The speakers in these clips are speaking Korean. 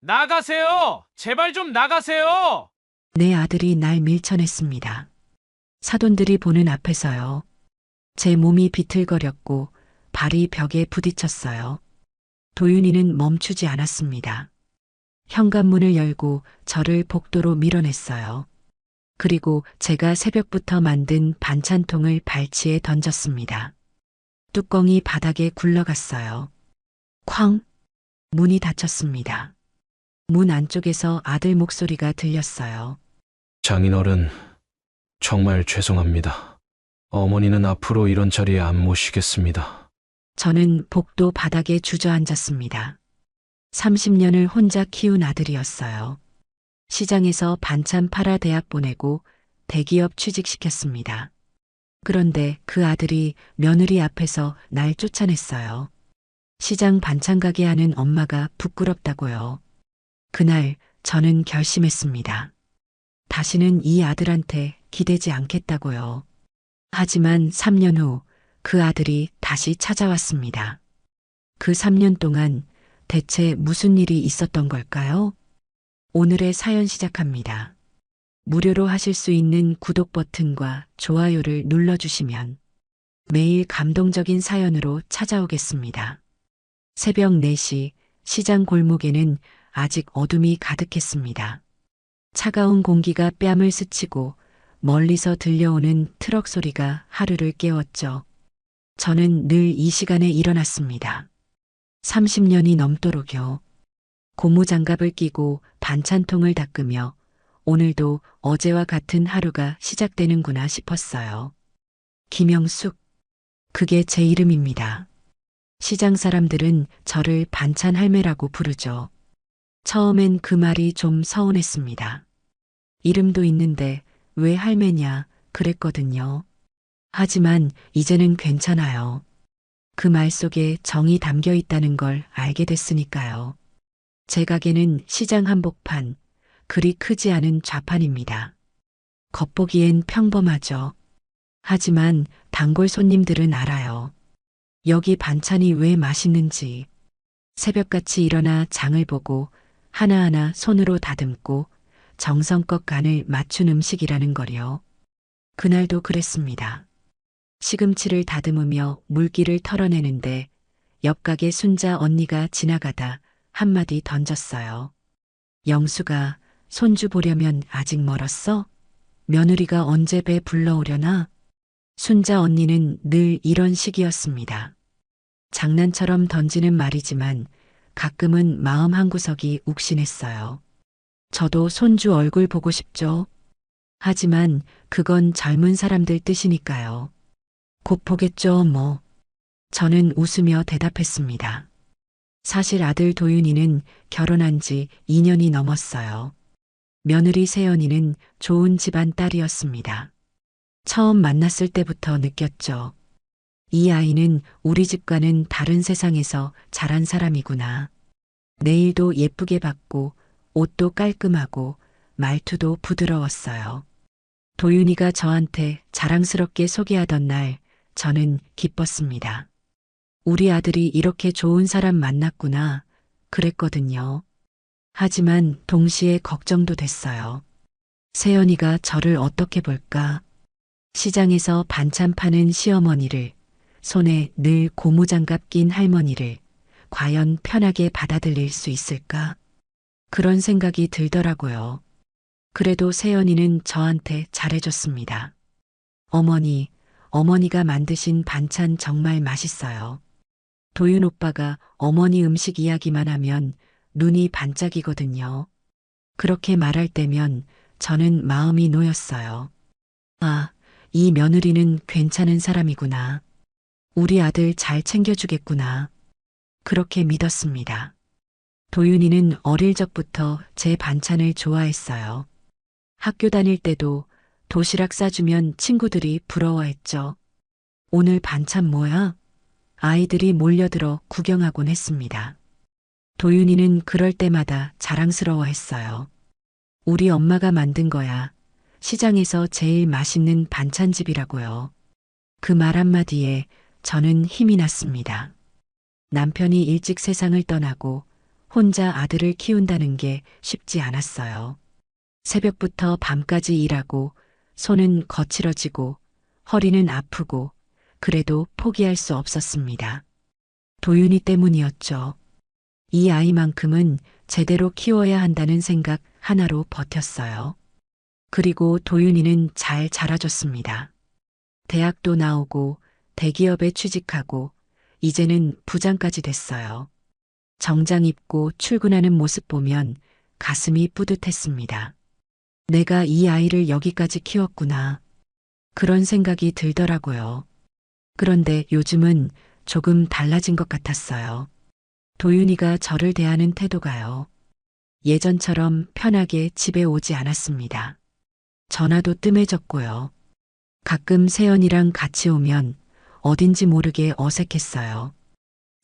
나가세요! 제발 좀 나가세요! 내 아들이 날 밀쳐냈습니다. 사돈들이 보는 앞에서요. 제 몸이 비틀거렸고 발이 벽에 부딪혔어요. 도윤이는 멈추지 않았습니다. 현관문을 열고 저를 복도로 밀어냈어요. 그리고 제가 새벽부터 만든 반찬통을 발치에 던졌습니다. 뚜껑이 바닥에 굴러갔어요. 쾅! 문이 닫혔습니다. 문 안쪽에서 아들 목소리가 들렸어요. 장인어른, 정말 죄송합니다. 어머니는 앞으로 이런 자리에 안 모시겠습니다. 저는 복도 바닥에 주저앉았습니다. 30년을 혼자 키운 아들이었어요. 시장에서 반찬 팔아 대학 보내고 대기업 취직시켰습니다. 그런데 그 아들이 며느리 앞에서 날 쫓아냈어요. 시장 반찬 가게 하는 엄마가 부끄럽다고요. 그날 저는 결심했습니다. 다시는 이 아들한테 기대지 않겠다고요. 하지만 3년 후 그 아들이 다시 찾아왔습니다. 그 3년 동안 대체 무슨 일이 있었던 걸까요? 오늘의 사연 시작합니다. 무료로 하실 수 있는 구독 버튼과 좋아요를 눌러주시면 매일 감동적인 사연으로 찾아오겠습니다. 새벽 4시 시장 골목에는 아직 어둠이 가득했습니다. 차가운 공기가 뺨을 스치고 멀리서 들려오는 트럭 소리가 하루를 깨웠죠. 저는 늘 이 시간에 일어났습니다. 30년이 넘도록요. 고무장갑을 끼고 반찬통을 닦으며 오늘도 어제와 같은 하루가 시작되는구나 싶었어요. 김영숙, 그게 제 이름입니다. 시장 사람들은 저를 반찬 할매라고 부르죠. 처음엔 그 말이 좀 서운했습니다. 이름도 있는데 왜 할매냐 그랬거든요. 하지만 이제는 괜찮아요. 그 말 속에 정이 담겨 있다는 걸 알게 됐으니까요. 제 가게는 시장 한복판, 그리 크지 않은 좌판입니다. 겉보기엔 평범하죠. 하지만 단골 손님들은 알아요. 여기 반찬이 왜 맛있는지. 새벽같이 일어나 장을 보고 하나하나 손으로 다듬고 정성껏 간을 맞춘 음식이라는 걸요. 그날도 그랬습니다. 시금치를 다듬으며 물기를 털어내는데 옆 가게 순자 언니가 지나가다 한마디 던졌어요. 영수가 손주 보려면 아직 멀었어? 며느리가 언제 배 불러오려나? 순자 언니는 늘 이런 식이었습니다. 장난처럼 던지는 말이지만 가끔은 마음 한구석이 욱신했어요. 저도 손주 얼굴 보고 싶죠. 하지만 그건 젊은 사람들 뜻이니까요. 곧 보겠죠, 뭐. 저는 웃으며 대답했습니다. 사실 아들 도윤이는 결혼한 지 2년이 넘었어요. 며느리 세연이는 좋은 집안 딸이었습니다. 처음 만났을 때부터 느꼈죠. 이 아이는 우리 집과는 다른 세상에서 자란 사람이구나. 내일도 예쁘게 받고 옷도 깔끔하고 말투도 부드러웠어요. 도윤이가 저한테 자랑스럽게 소개하던 날 저는 기뻤습니다. 우리 아들이 이렇게 좋은 사람 만났구나 그랬거든요. 하지만 동시에 걱정도 됐어요. 세연이가 저를 어떻게 볼까? 시장에서 반찬 파는 시어머니를, 손에 늘 고무장갑 낀 할머니를 과연 편하게 받아들일 수 있을까? 그런 생각이 들더라고요. 그래도 세연이는 저한테 잘해줬습니다. 어머니가 만드신 반찬 정말 맛있어요. 도윤 오빠가 어머니 음식 이야기만 하면 눈이 반짝이거든요. 그렇게 말할 때면 저는 마음이 놓였어요. 아, 이 며느리는 괜찮은 사람이구나. 우리 아들 잘 챙겨주겠구나. 그렇게 믿었습니다. 도윤이는 어릴 적부터 제 반찬을 좋아했어요. 학교 다닐 때도 도시락 싸주면 친구들이 부러워했죠. 오늘 반찬 뭐야? 아이들이 몰려들어 구경하곤 했습니다. 도윤이는 그럴 때마다 자랑스러워했어요. 우리 엄마가 만든 거야. 시장에서 제일 맛있는 반찬집이라고요. 그 말 한마디에 저는 힘이 났습니다. 남편이 일찍 세상을 떠나고 혼자 아들을 키운다는 게 쉽지 않았어요. 새벽부터 밤까지 일하고 손은 거칠어지고 허리는 아프고 그래도 포기할 수 없었습니다. 도윤이 때문이었죠. 이 아이만큼은 제대로 키워야 한다는 생각 하나로 버텼어요. 그리고 도윤이는 잘 자라줬습니다. 대학도 나오고 대기업에 취직하고 이제는 부장까지 됐어요. 정장 입고 출근하는 모습 보면 가슴이 뿌듯했습니다. 내가 이 아이를 여기까지 키웠구나. 그런 생각이 들더라고요. 그런데 요즘은 조금 달라진 것 같았어요. 도윤이가 저를 대하는 태도가요. 예전처럼 편하게 집에 오지 않았습니다. 전화도 뜸해졌고요. 가끔 세연이랑 같이 오면 어딘지 모르게 어색했어요.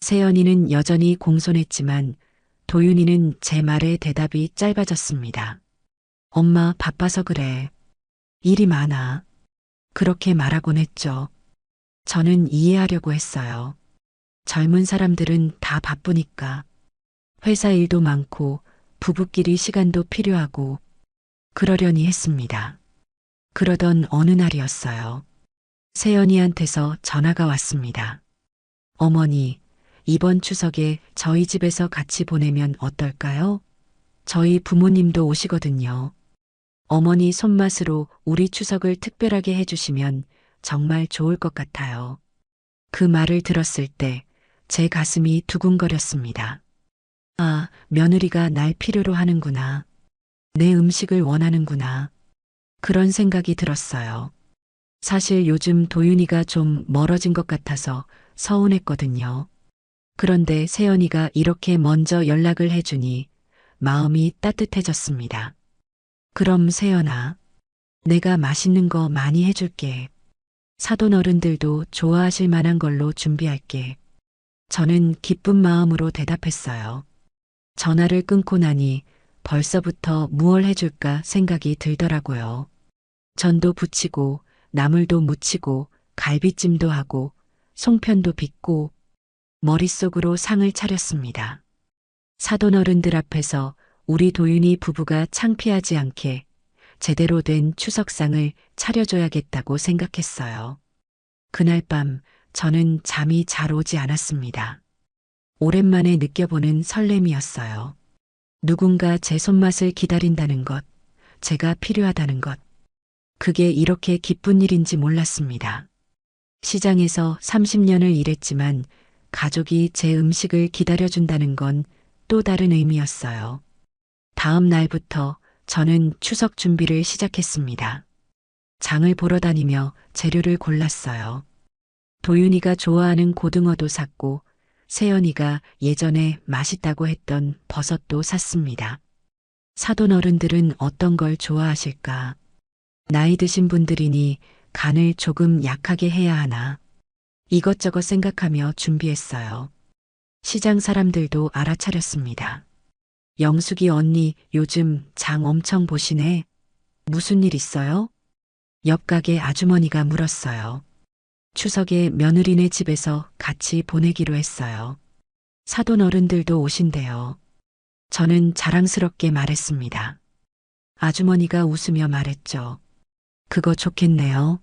세연이는 여전히 공손했지만 도윤이는 제 말에 대답이 짧아졌습니다. 엄마 바빠서 그래. 일이 많아. 그렇게 말하곤 했죠. 저는 이해하려고 했어요. 젊은 사람들은 다 바쁘니까. 회사 일도 많고 부부끼리 시간도 필요하고 그러려니 했습니다. 그러던 어느 날이었어요. 세연이한테서 전화가 왔습니다. 어머니, 이번 추석에 저희 집에서 같이 보내면 어떨까요? 저희 부모님도 오시거든요. 어머니 손맛으로 우리 추석을 특별하게 해주시면 정말 좋을 것 같아요. 그 말을 들었을 때 제 가슴이 두근거렸습니다. 아, 며느리가 날 필요로 하는구나. 내 음식을 원하는구나. 그런 생각이 들었어요. 사실 요즘 도윤이가 좀 멀어진 것 같아서 서운했거든요. 그런데 세연이가 이렇게 먼저 연락을 해주니 마음이 따뜻해졌습니다. 그럼 세연아, 내가 맛있는 거 많이 해줄게. 사돈 어른들도 좋아하실 만한 걸로 준비할게. 저는 기쁜 마음으로 대답했어요. 전화를 끊고 나니 벌써부터 무얼 해줄까 생각이 들더라고요. 전도 부치고 나물도 무치고 갈비찜도 하고 송편도 빚고 머릿속으로 상을 차렸습니다. 사돈 어른들 앞에서 우리 도윤이 부부가 창피하지 않게 제대로 된 추석상을 차려줘야겠다고 생각했어요. 그날 밤 저는 잠이 잘 오지 않았습니다. 오랜만에 느껴보는 설렘이었어요. 누군가 제 손맛을 기다린다는 것, 제가 필요하다는 것. 그게 이렇게 기쁜 일인지 몰랐습니다. 시장에서 30년을 일했지만 가족이 제 음식을 기다려준다는 건 또 다른 의미였어요. 다음 날부터 저는 추석 준비를 시작했습니다. 장을 보러 다니며 재료를 골랐어요. 도윤이가 좋아하는 고등어도 샀고 세연이가 예전에 맛있다고 했던 버섯도 샀습니다. 사돈 어른들은 어떤 걸 좋아하실까? 나이 드신 분들이니 간을 조금 약하게 해야 하나? 이것저것 생각하며 준비했어요. 시장 사람들도 알아차렸습니다. 영숙이 언니 요즘 장 엄청 보시네. 무슨 일 있어요? 옆 가게 아주머니가 물었어요. 추석에 며느리네 집에서 같이 보내기로 했어요. 사돈 어른들도 오신대요. 저는 자랑스럽게 말했습니다. 아주머니가 웃으며 말했죠. 그거 좋겠네요.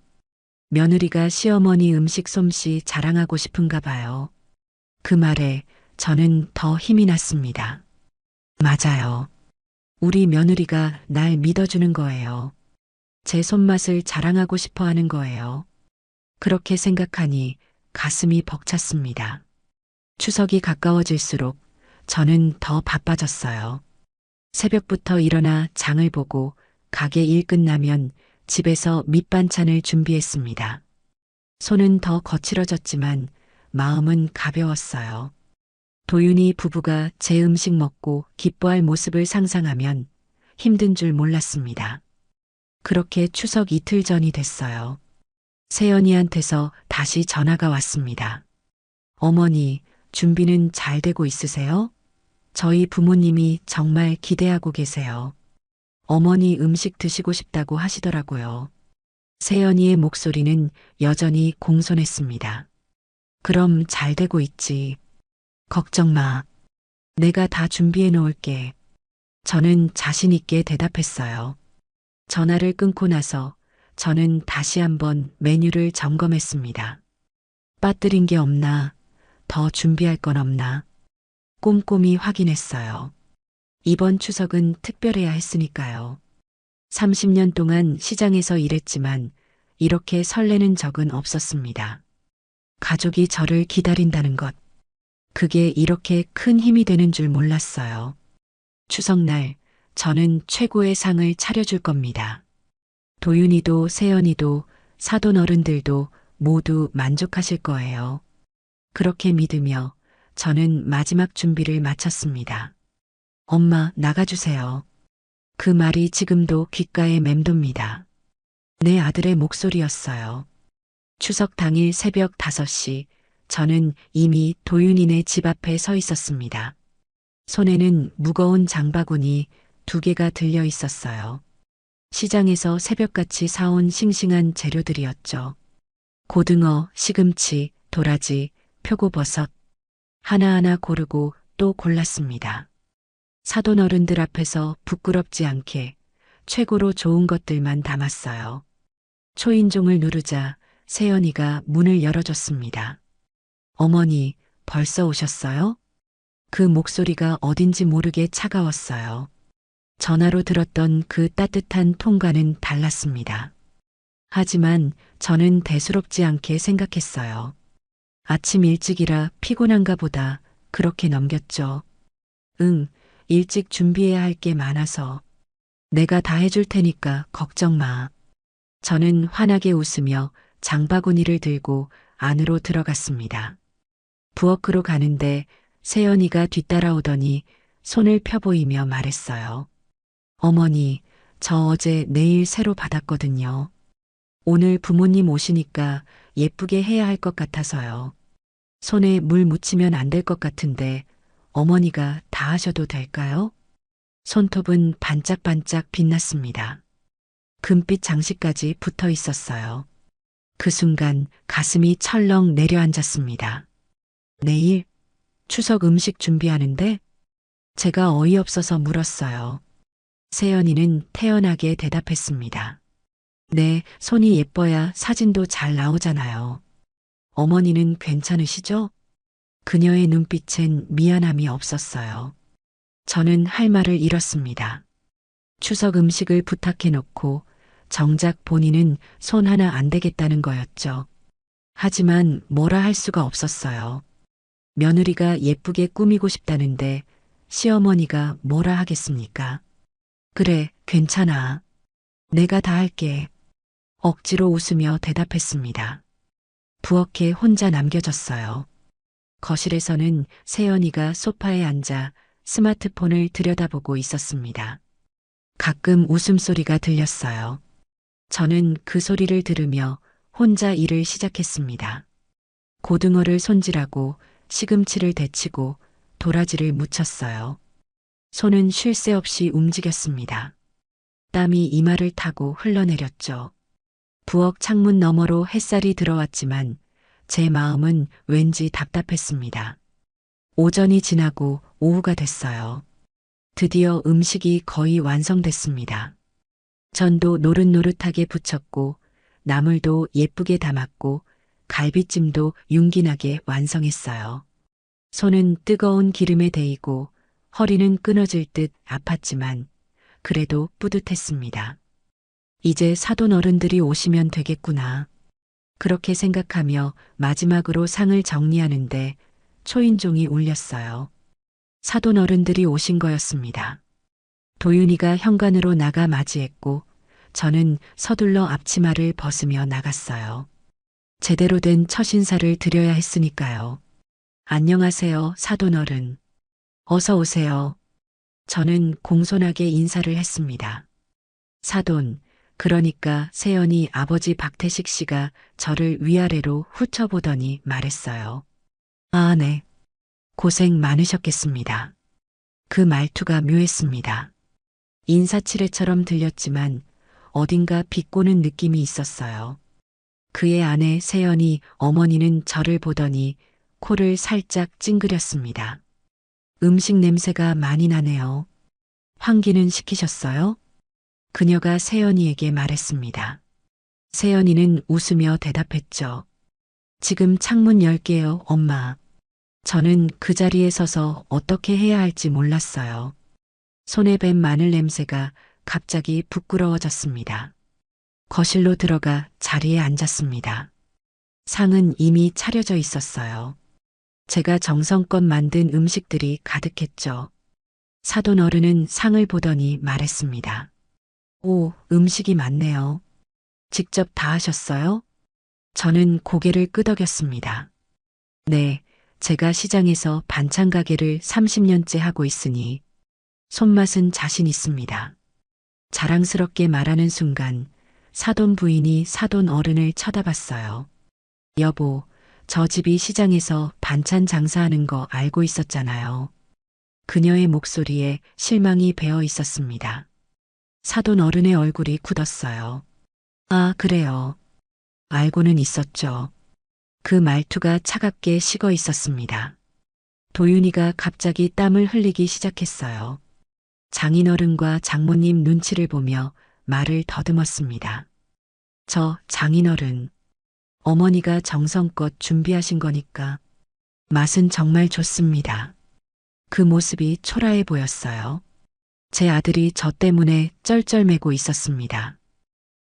며느리가 시어머니 음식 솜씨 자랑하고 싶은가 봐요. 그 말에 저는 더 힘이 났습니다. 맞아요. 우리 며느리가 날 믿어주는 거예요. 제 손맛을 자랑하고 싶어 하는 거예요. 그렇게 생각하니 가슴이 벅찼습니다. 추석이 가까워질수록 저는 더 바빠졌어요. 새벽부터 일어나 장을 보고 가게 일 끝나면 집에서 밑반찬을 준비했습니다. 손은 더 거칠어졌지만 마음은 가벼웠어요. 도윤이 부부가 제 음식 먹고 기뻐할 모습을 상상하면 힘든 줄 몰랐습니다. 그렇게 추석 이틀 전이 됐어요. 세연이한테서 다시 전화가 왔습니다. 어머니, 준비는 잘 되고 있으세요? 저희 부모님이 정말 기대하고 계세요. 어머니 음식 드시고 싶다고 하시더라고요. 세연이의 목소리는 여전히 공손했습니다. 그럼 잘 되고 있지. 걱정 마. 내가 다 준비해 놓을게. 저는 자신 있게 대답했어요. 전화를 끊고 나서 저는 다시 한번 메뉴를 점검했습니다. 빠뜨린 게 없나? 더 준비할 건 없나? 꼼꼼히 확인했어요. 이번 추석은 특별해야 했으니까요. 30년 동안 시장에서 일했지만 이렇게 설레는 적은 없었습니다. 가족이 저를 기다린다는 것. 그게 이렇게 큰 힘이 되는 줄 몰랐어요. 추석날 저는 최고의 상을 차려줄 겁니다. 도윤이도 세연이도 사돈 어른들도 모두 만족하실 거예요. 그렇게 믿으며 저는 마지막 준비를 마쳤습니다. 엄마, 나가주세요. 그 말이 지금도 귓가에 맴돕니다. 내 아들의 목소리였어요. 추석 당일 새벽 5시, 저는 이미 도윤이네 집 앞에 서 있었습니다. 손에는 무거운 장바구니 2개가 들려 있었어요. 시장에서 새벽같이 사온 싱싱한 재료들이었죠. 고등어, 시금치, 도라지, 표고버섯. 하나하나 고르고 또 골랐습니다. 사돈 어른들 앞에서 부끄럽지 않게 최고로 좋은 것들만 담았어요. 초인종을 누르자 세연이가 문을 열어줬습니다. 어머니, 벌써 오셨어요? 그 목소리가 어딘지 모르게 차가웠어요. 전화로 들었던 그 따뜻한 톤과는 달랐습니다. 하지만 저는 대수롭지 않게 생각했어요. 아침 일찍이라 피곤한가 보다 그렇게 넘겼죠. 응, 일찍 준비해야 할 게 많아서. 내가 다 해줄 테니까 걱정 마. 저는 환하게 웃으며 장바구니를 들고 안으로 들어갔습니다. 부엌으로 가는데 세연이가 뒤따라오더니 손을 펴보이며 말했어요. 어머니, 저 어제 네일 새로 받았거든요. 오늘 부모님 오시니까 예쁘게 해야 할 것 같아서요. 손에 물 묻히면 안 될 것 같은데 어머니가 다 하셔도 될까요? 손톱은 반짝반짝 빛났습니다. 금빛 장식까지 붙어 있었어요. 그 순간 가슴이 철렁 내려앉았습니다. 내일 추석 음식 준비하는데? 제가 어이없어서 물었어요. 세연이는 태연하게 대답했습니다. 네, 손이 예뻐야 사진도 잘 나오잖아요. 어머니는 괜찮으시죠? 그녀의 눈빛엔 미안함이 없었어요. 저는 할 말을 잃었습니다. 추석 음식을 부탁해놓고 정작 본인은 손 하나 안 대겠다는 거였죠. 하지만 뭐라 할 수가 없었어요. 며느리가 예쁘게 꾸미고 싶다는데 시어머니가 뭐라 하겠습니까? 그래, 괜찮아. 내가 다 할게. 억지로 웃으며 대답했습니다. 부엌에 혼자 남겨졌어요. 거실에서는 세연이가 소파에 앉아 스마트폰을 들여다보고 있었습니다. 가끔 웃음소리가 들렸어요. 저는 그 소리를 들으며 혼자 일을 시작했습니다. 고등어를 손질하고 시금치를 데치고 도라지를 무쳤어요. 손은 쉴 새 없이 움직였습니다. 땀이 이마를 타고 흘러내렸죠. 부엌 창문 너머로 햇살이 들어왔지만 제 마음은 왠지 답답했습니다. 오전이 지나고 오후가 됐어요. 드디어 음식이 거의 완성됐습니다. 전도 노릇노릇하게 부쳤고 나물도 예쁘게 담았고 갈비찜도 윤기나게 완성했어요. 손은 뜨거운 기름에 데이고 허리는 끊어질 듯 아팠지만 그래도 뿌듯했습니다. 이제 사돈 어른들이 오시면 되겠구나. 그렇게 생각하며 마지막으로 상을 정리하는데 초인종이 울렸어요. 사돈 어른들이 오신 거였습니다. 도윤이가 현관으로 나가 맞이했고 저는 서둘러 앞치마를 벗으며 나갔어요. 제대로 된 첫 인사를 드려야 했으니까요. 안녕하세요, 사돈 어른. 어서 오세요. 저는 공손하게 인사를 했습니다. 사돈, 그러니까 세연이 아버지 박태식 씨가 저를 위아래로 훑어보더니 말했어요. 아, 네. 고생 많으셨겠습니다. 그 말투가 묘했습니다. 인사치레처럼 들렸지만 어딘가 비꼬는 느낌이 있었어요. 그의 아내 세연이 어머니는 저를 보더니 코를 살짝 찡그렸습니다. 음식 냄새가 많이 나네요. 환기는 시키셨어요? 그녀가 세연이에게 말했습니다. 세연이는 웃으며 대답했죠. 지금 창문 열게요, 엄마. 저는 그 자리에 서서 어떻게 해야 할지 몰랐어요. 손에 밴 마늘 냄새가 갑자기 부끄러워졌습니다. 거실로 들어가 자리에 앉았습니다. 상은 이미 차려져 있었어요. 제가 정성껏 만든 음식들이 가득했죠. 사돈 어른은 상을 보더니 말했습니다. 오, 음식이 많네요. 직접 다 하셨어요? 저는 고개를 끄덕였습니다. 네, 제가 시장에서 반찬 가게를 30년째 하고 있으니 손맛은 자신 있습니다. 자랑스럽게 말하는 순간 사돈 부인이 사돈 어른을 쳐다봤어요. 여보, 저 집이 시장에서 반찬 장사하는 거 알고 있었잖아요. 그녀의 목소리에 실망이 배어 있었습니다. 사돈 어른의 얼굴이 굳었어요. 아, 그래요. 알고는 있었죠. 그 말투가 차갑게 식어 있었습니다. 도윤이가 갑자기 땀을 흘리기 시작했어요. 장인어른과 장모님 눈치를 보며 말을 더듬었습니다. 저 장인어른, 어머니가 정성껏 준비하신 거니까 맛은 정말 좋습니다. 그 모습이 초라해 보였어요. 제 아들이 저 때문에 쩔쩔매고 있었습니다.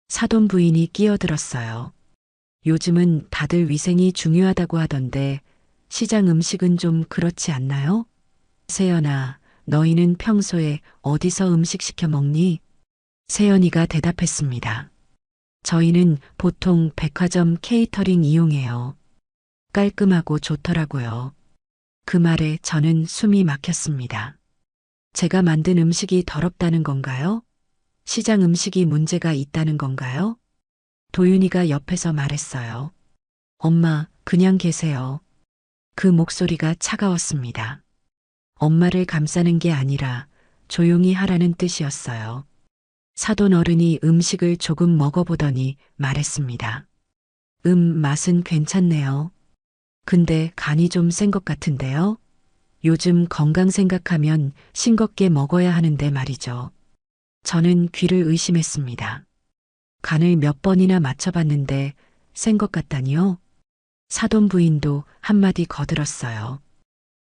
사돈 부인이 끼어들었어요. 요즘은 다들 위생이 중요하다고 하던데 시장 음식은 좀 그렇지 않나요? 세연아, 너희는 평소에 어디서 음식 시켜 먹니? 세연이가 대답했습니다. 저희는 보통 백화점 케이터링 이용해요. 깔끔하고 좋더라고요. 그 말에 저는 숨이 막혔습니다. 제가 만든 음식이 더럽다는 건가요? 시장 음식이 문제가 있다는 건가요? 도윤이가 옆에서 말했어요. 엄마, 그냥 계세요. 그 목소리가 차가웠습니다. 엄마를 감싸는 게 아니라 조용히 하라는 뜻이었어요. 사돈 어른이 음식을 조금 먹어보더니 말했습니다. 맛은 괜찮네요. 근데 간이 좀 센 것 같은데요? 요즘 건강 생각하면 싱겁게 먹어야 하는데 말이죠. 저는 귀를 의심했습니다. 간을 몇 번이나 맞춰봤는데 센 것 같다니요? 사돈 부인도 한마디 거들었어요.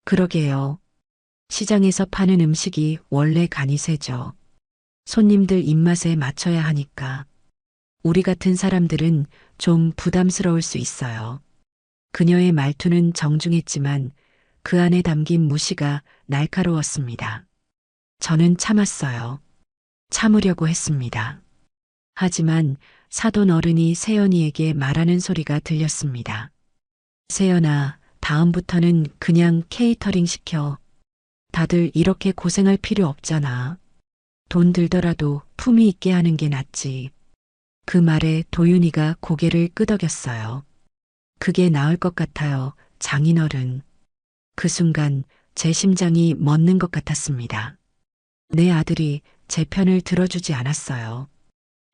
그러게요. 시장에서 파는 음식이 원래 간이 세죠. 손님들 입맛에 맞춰야 하니까. 우리 같은 사람들은 좀 부담스러울 수 있어요. 그녀의 말투는 정중했지만 그 안에 담긴 무시가 날카로웠습니다. 저는 참았어요. 참으려고 했습니다. 하지만 사돈 어른이 세연이에게 말하는 소리가 들렸습니다. 세연아, 다음부터는 그냥 케이터링 시켜. 다들 이렇게 고생할 필요 없잖아. 돈 들더라도 품위 있게 하는 게 낫지. 그 말에 도윤이가 고개를 끄덕였어요. 그게 나을 것 같아요, 장인어른. 그 순간 제 심장이 멎는 것 같았습니다. 내 아들이 제 편을 들어주지 않았어요.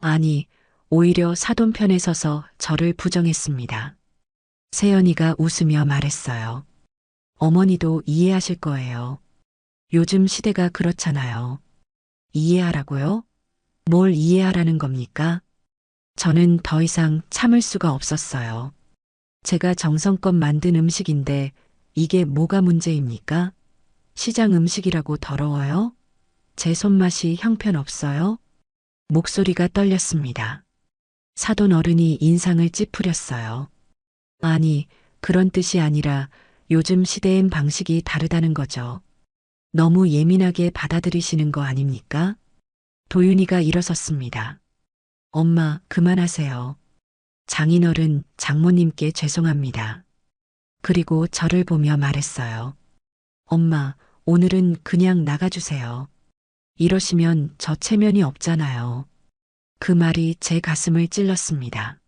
아니, 오히려 사돈 편에 서서 저를 부정했습니다. 세연이가 웃으며 말했어요. 어머니도 이해하실 거예요. 요즘 시대가 그렇잖아요. 이해하라고요? 뭘 이해하라는 겁니까? 저는 더 이상 참을 수가 없었어요. 제가 정성껏 만든 음식인데 이게 뭐가 문제입니까? 시장 음식이라고 더러워요? 제 손맛이 형편없어요? 목소리가 떨렸습니다. 사돈 어른이 인상을 찌푸렸어요. 아니, 그런 뜻이 아니라 요즘 시대엔 방식이 다르다는 거죠. 너무 예민하게 받아들이시는 거 아닙니까? 도윤이가 일어섰습니다. 엄마, 그만하세요. 장인어른, 장모님께 죄송합니다. 그리고 저를 보며 말했어요. 엄마, 오늘은 그냥 나가주세요. 이러시면 저 체면이 없잖아요. 그 말이 제 가슴을 찔렀습니다.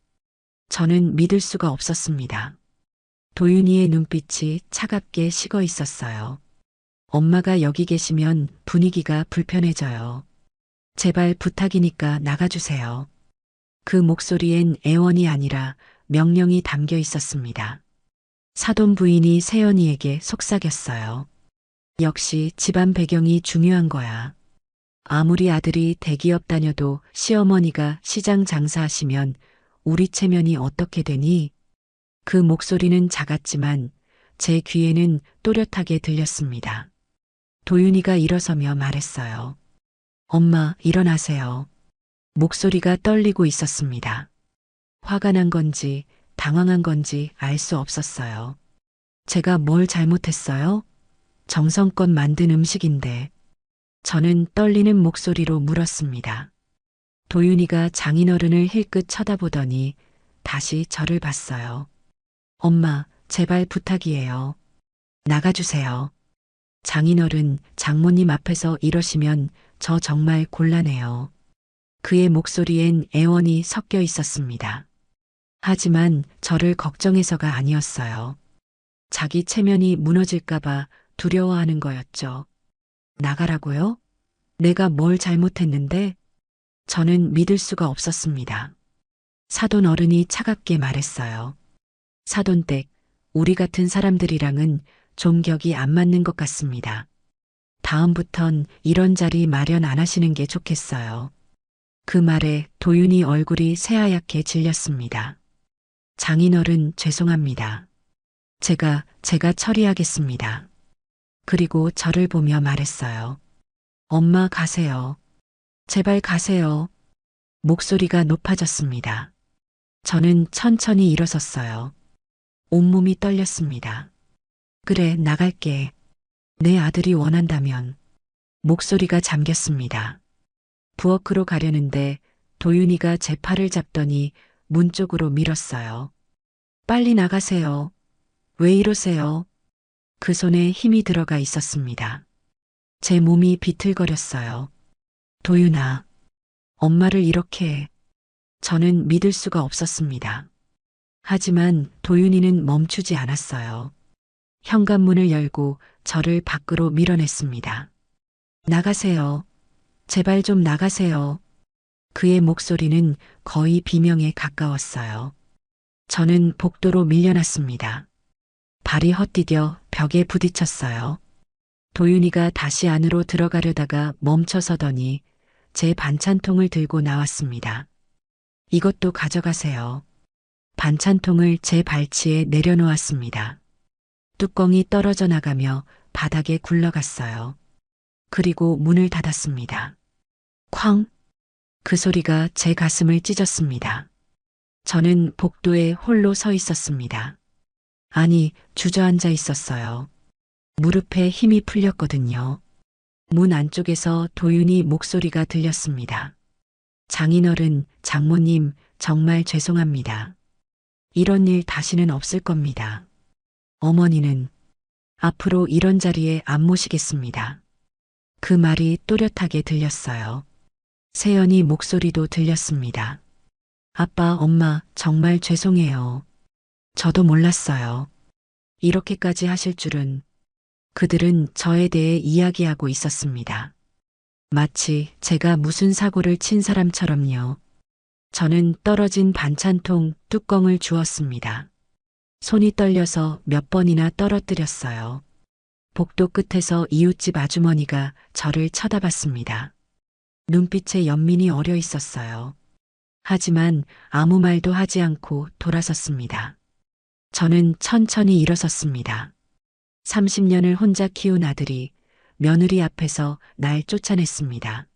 저는 믿을 수가 없었습니다. 도윤이의 눈빛이 차갑게 식어 있었어요. 엄마가 여기 계시면 분위기가 불편해져요. 제발 부탁이니까 나가주세요. 그 목소리엔 애원이 아니라 명령이 담겨 있었습니다. 사돈 부인이 세연이에게 속삭였어요. 역시 집안 배경이 중요한 거야. 아무리 아들이 대기업 다녀도 시어머니가 시장 장사하시면 우리 체면이 어떻게 되니? 그 목소리는 작았지만 제 귀에는 또렷하게 들렸습니다. 도윤이가 일어서며 말했어요. 엄마, 일어나세요. 목소리가 떨리고 있었습니다. 화가 난 건지 당황한 건지 알 수 없었어요. 제가 뭘 잘못했어요? 정성껏 만든 음식인데. 저는 떨리는 목소리로 물었습니다. 도윤이가 장인어른을 힐끗 쳐다보더니 다시 저를 봤어요. 엄마, 제발 부탁이에요. 나가주세요. 장인어른, 장모님 앞에서 이러시면 저 정말 곤란해요. 그의 목소리엔 애원이 섞여 있었습니다. 하지만 저를 걱정해서가 아니었어요. 자기 체면이 무너질까봐 두려워하는 거였죠. 나가라고요? 내가 뭘 잘못했는데? 저는 믿을 수가 없었습니다. 사돈 어른이 차갑게 말했어요. 사돈댁, 우리 같은 사람들이랑은 좀 격이 안 맞는 것 같습니다. 다음부턴 이런 자리 마련 안 하시는 게 좋겠어요. 그 말에 도윤이 얼굴이 새하얗게 질렸습니다. 장인어른 죄송합니다. 제가 처리하겠습니다. 그리고 저를 보며 말했어요. 엄마 가세요. 제발 가세요. 목소리가 높아졌습니다. 저는 천천히 일어섰어요. 온몸이 떨렸습니다. 그래, 나갈게. 내 아들이 원한다면. 목소리가 잠겼습니다. 부엌으로 가려는데 도윤이가 제 팔을 잡더니 문 쪽으로 밀었어요. 빨리 나가세요. 왜 이러세요? 그 손에 힘이 들어가 있었습니다. 제 몸이 비틀거렸어요. 도윤아, 엄마를 이렇게. 저는 믿을 수가 없었습니다. 하지만 도윤이는 멈추지 않았어요. 현관문을 열고 저를 밖으로 밀어냈습니다. 나가세요. 제발 좀 나가세요. 그의 목소리는 거의 비명에 가까웠어요. 저는 복도로 밀려났습니다. 발이 헛디뎌 벽에 부딪혔어요. 도윤이가 다시 안으로 들어가려다가 멈춰서더니 제 반찬통을 들고 나왔습니다. 이것도 가져가세요. 반찬통을 제 발치에 내려놓았습니다. 뚜껑이 떨어져 나가며 바닥에 굴러갔어요. 그리고 문을 닫았습니다. 쾅! 그 소리가 제 가슴을 찢었습니다. 저는 복도에 홀로 서 있었습니다. 아니, 주저앉아 있었어요. 무릎에 힘이 풀렸거든요. 문 안쪽에서 도윤이 목소리가 들렸습니다. 장인어른, 장모님, 정말 죄송합니다. 이런 일 다시는 없을 겁니다. 어머니는 앞으로 이런 자리에 안 모시겠습니다. 그 말이 또렷하게 들렸어요. 세연이 목소리도 들렸습니다. 아빠, 엄마, 정말 죄송해요. 저도 몰랐어요. 이렇게까지 하실 줄은. 그들은 저에 대해 이야기하고 있었습니다. 마치 제가 무슨 사고를 친 사람처럼요. 저는 떨어진 반찬통 뚜껑을 주웠습니다. 손이 떨려서 몇 번이나 떨어뜨렸어요. 복도 끝에서 이웃집 아주머니가 저를 쳐다봤습니다. 눈빛에 연민이 어려 있었어요. 하지만 아무 말도 하지 않고 돌아섰습니다. 저는 천천히 일어섰습니다. 30년을 혼자 키운 아들이 며느리 앞에서 날 쫓아냈습니다.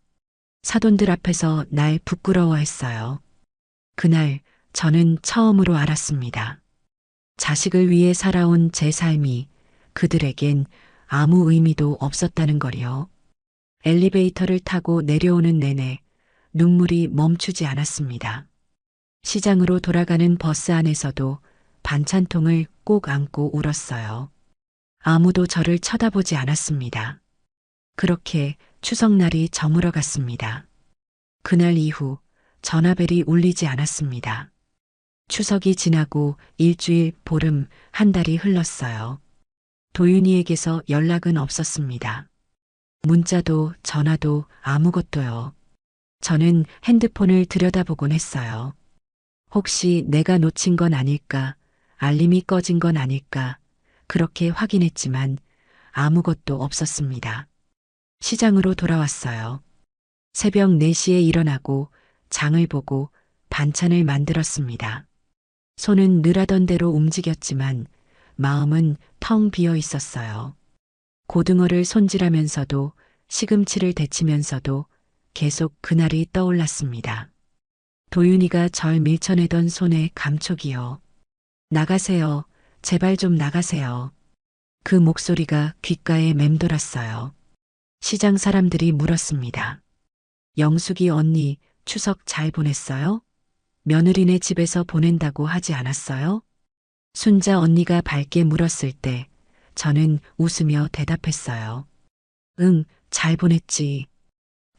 사돈들 앞에서 날 부끄러워했어요. 그날 저는 처음으로 알았습니다. 자식을 위해 살아온 제 삶이 그들에겐 아무 의미도 없었다는 걸요. 엘리베이터를 타고 내려오는 내내 눈물이 멈추지 않았습니다. 시장으로 돌아가는 버스 안에서도 반찬통을 꼭 안고 울었어요. 아무도 저를 쳐다보지 않았습니다. 그렇게 추석날이 저물어 갔습니다. 그날 이후 전화벨이 울리지 않았습니다. 추석이 지나고 일주일, 보름, 한 달이 흘렀어요. 도윤이에게서 연락은 없었습니다. 문자도 전화도 아무것도요. 저는 핸드폰을 들여다보곤 했어요. 혹시 내가 놓친 건 아닐까, 알림이 꺼진 건 아닐까, 그렇게 확인했지만 아무것도 없었습니다. 시장으로 돌아왔어요. 새벽 4시에 일어나고 장을 보고 반찬을 만들었습니다. 손은 늘 하던 대로 움직였지만 마음은 텅 비어 있었어요. 고등어를 손질하면서도 시금치를 데치면서도 계속 그날이 떠올랐습니다. 도윤이가 절 밀쳐내던 손의 감촉이요. 나가세요. 제발 좀 나가세요. 그 목소리가 귓가에 맴돌았어요. 시장 사람들이 물었습니다. 영숙이 언니, 추석 잘 보냈어요? 며느리네 집에서 보낸다고 하지 않았어요? 순자 언니가 밝게 물었을 때 저는 웃으며 대답했어요. 응, 잘 보냈지.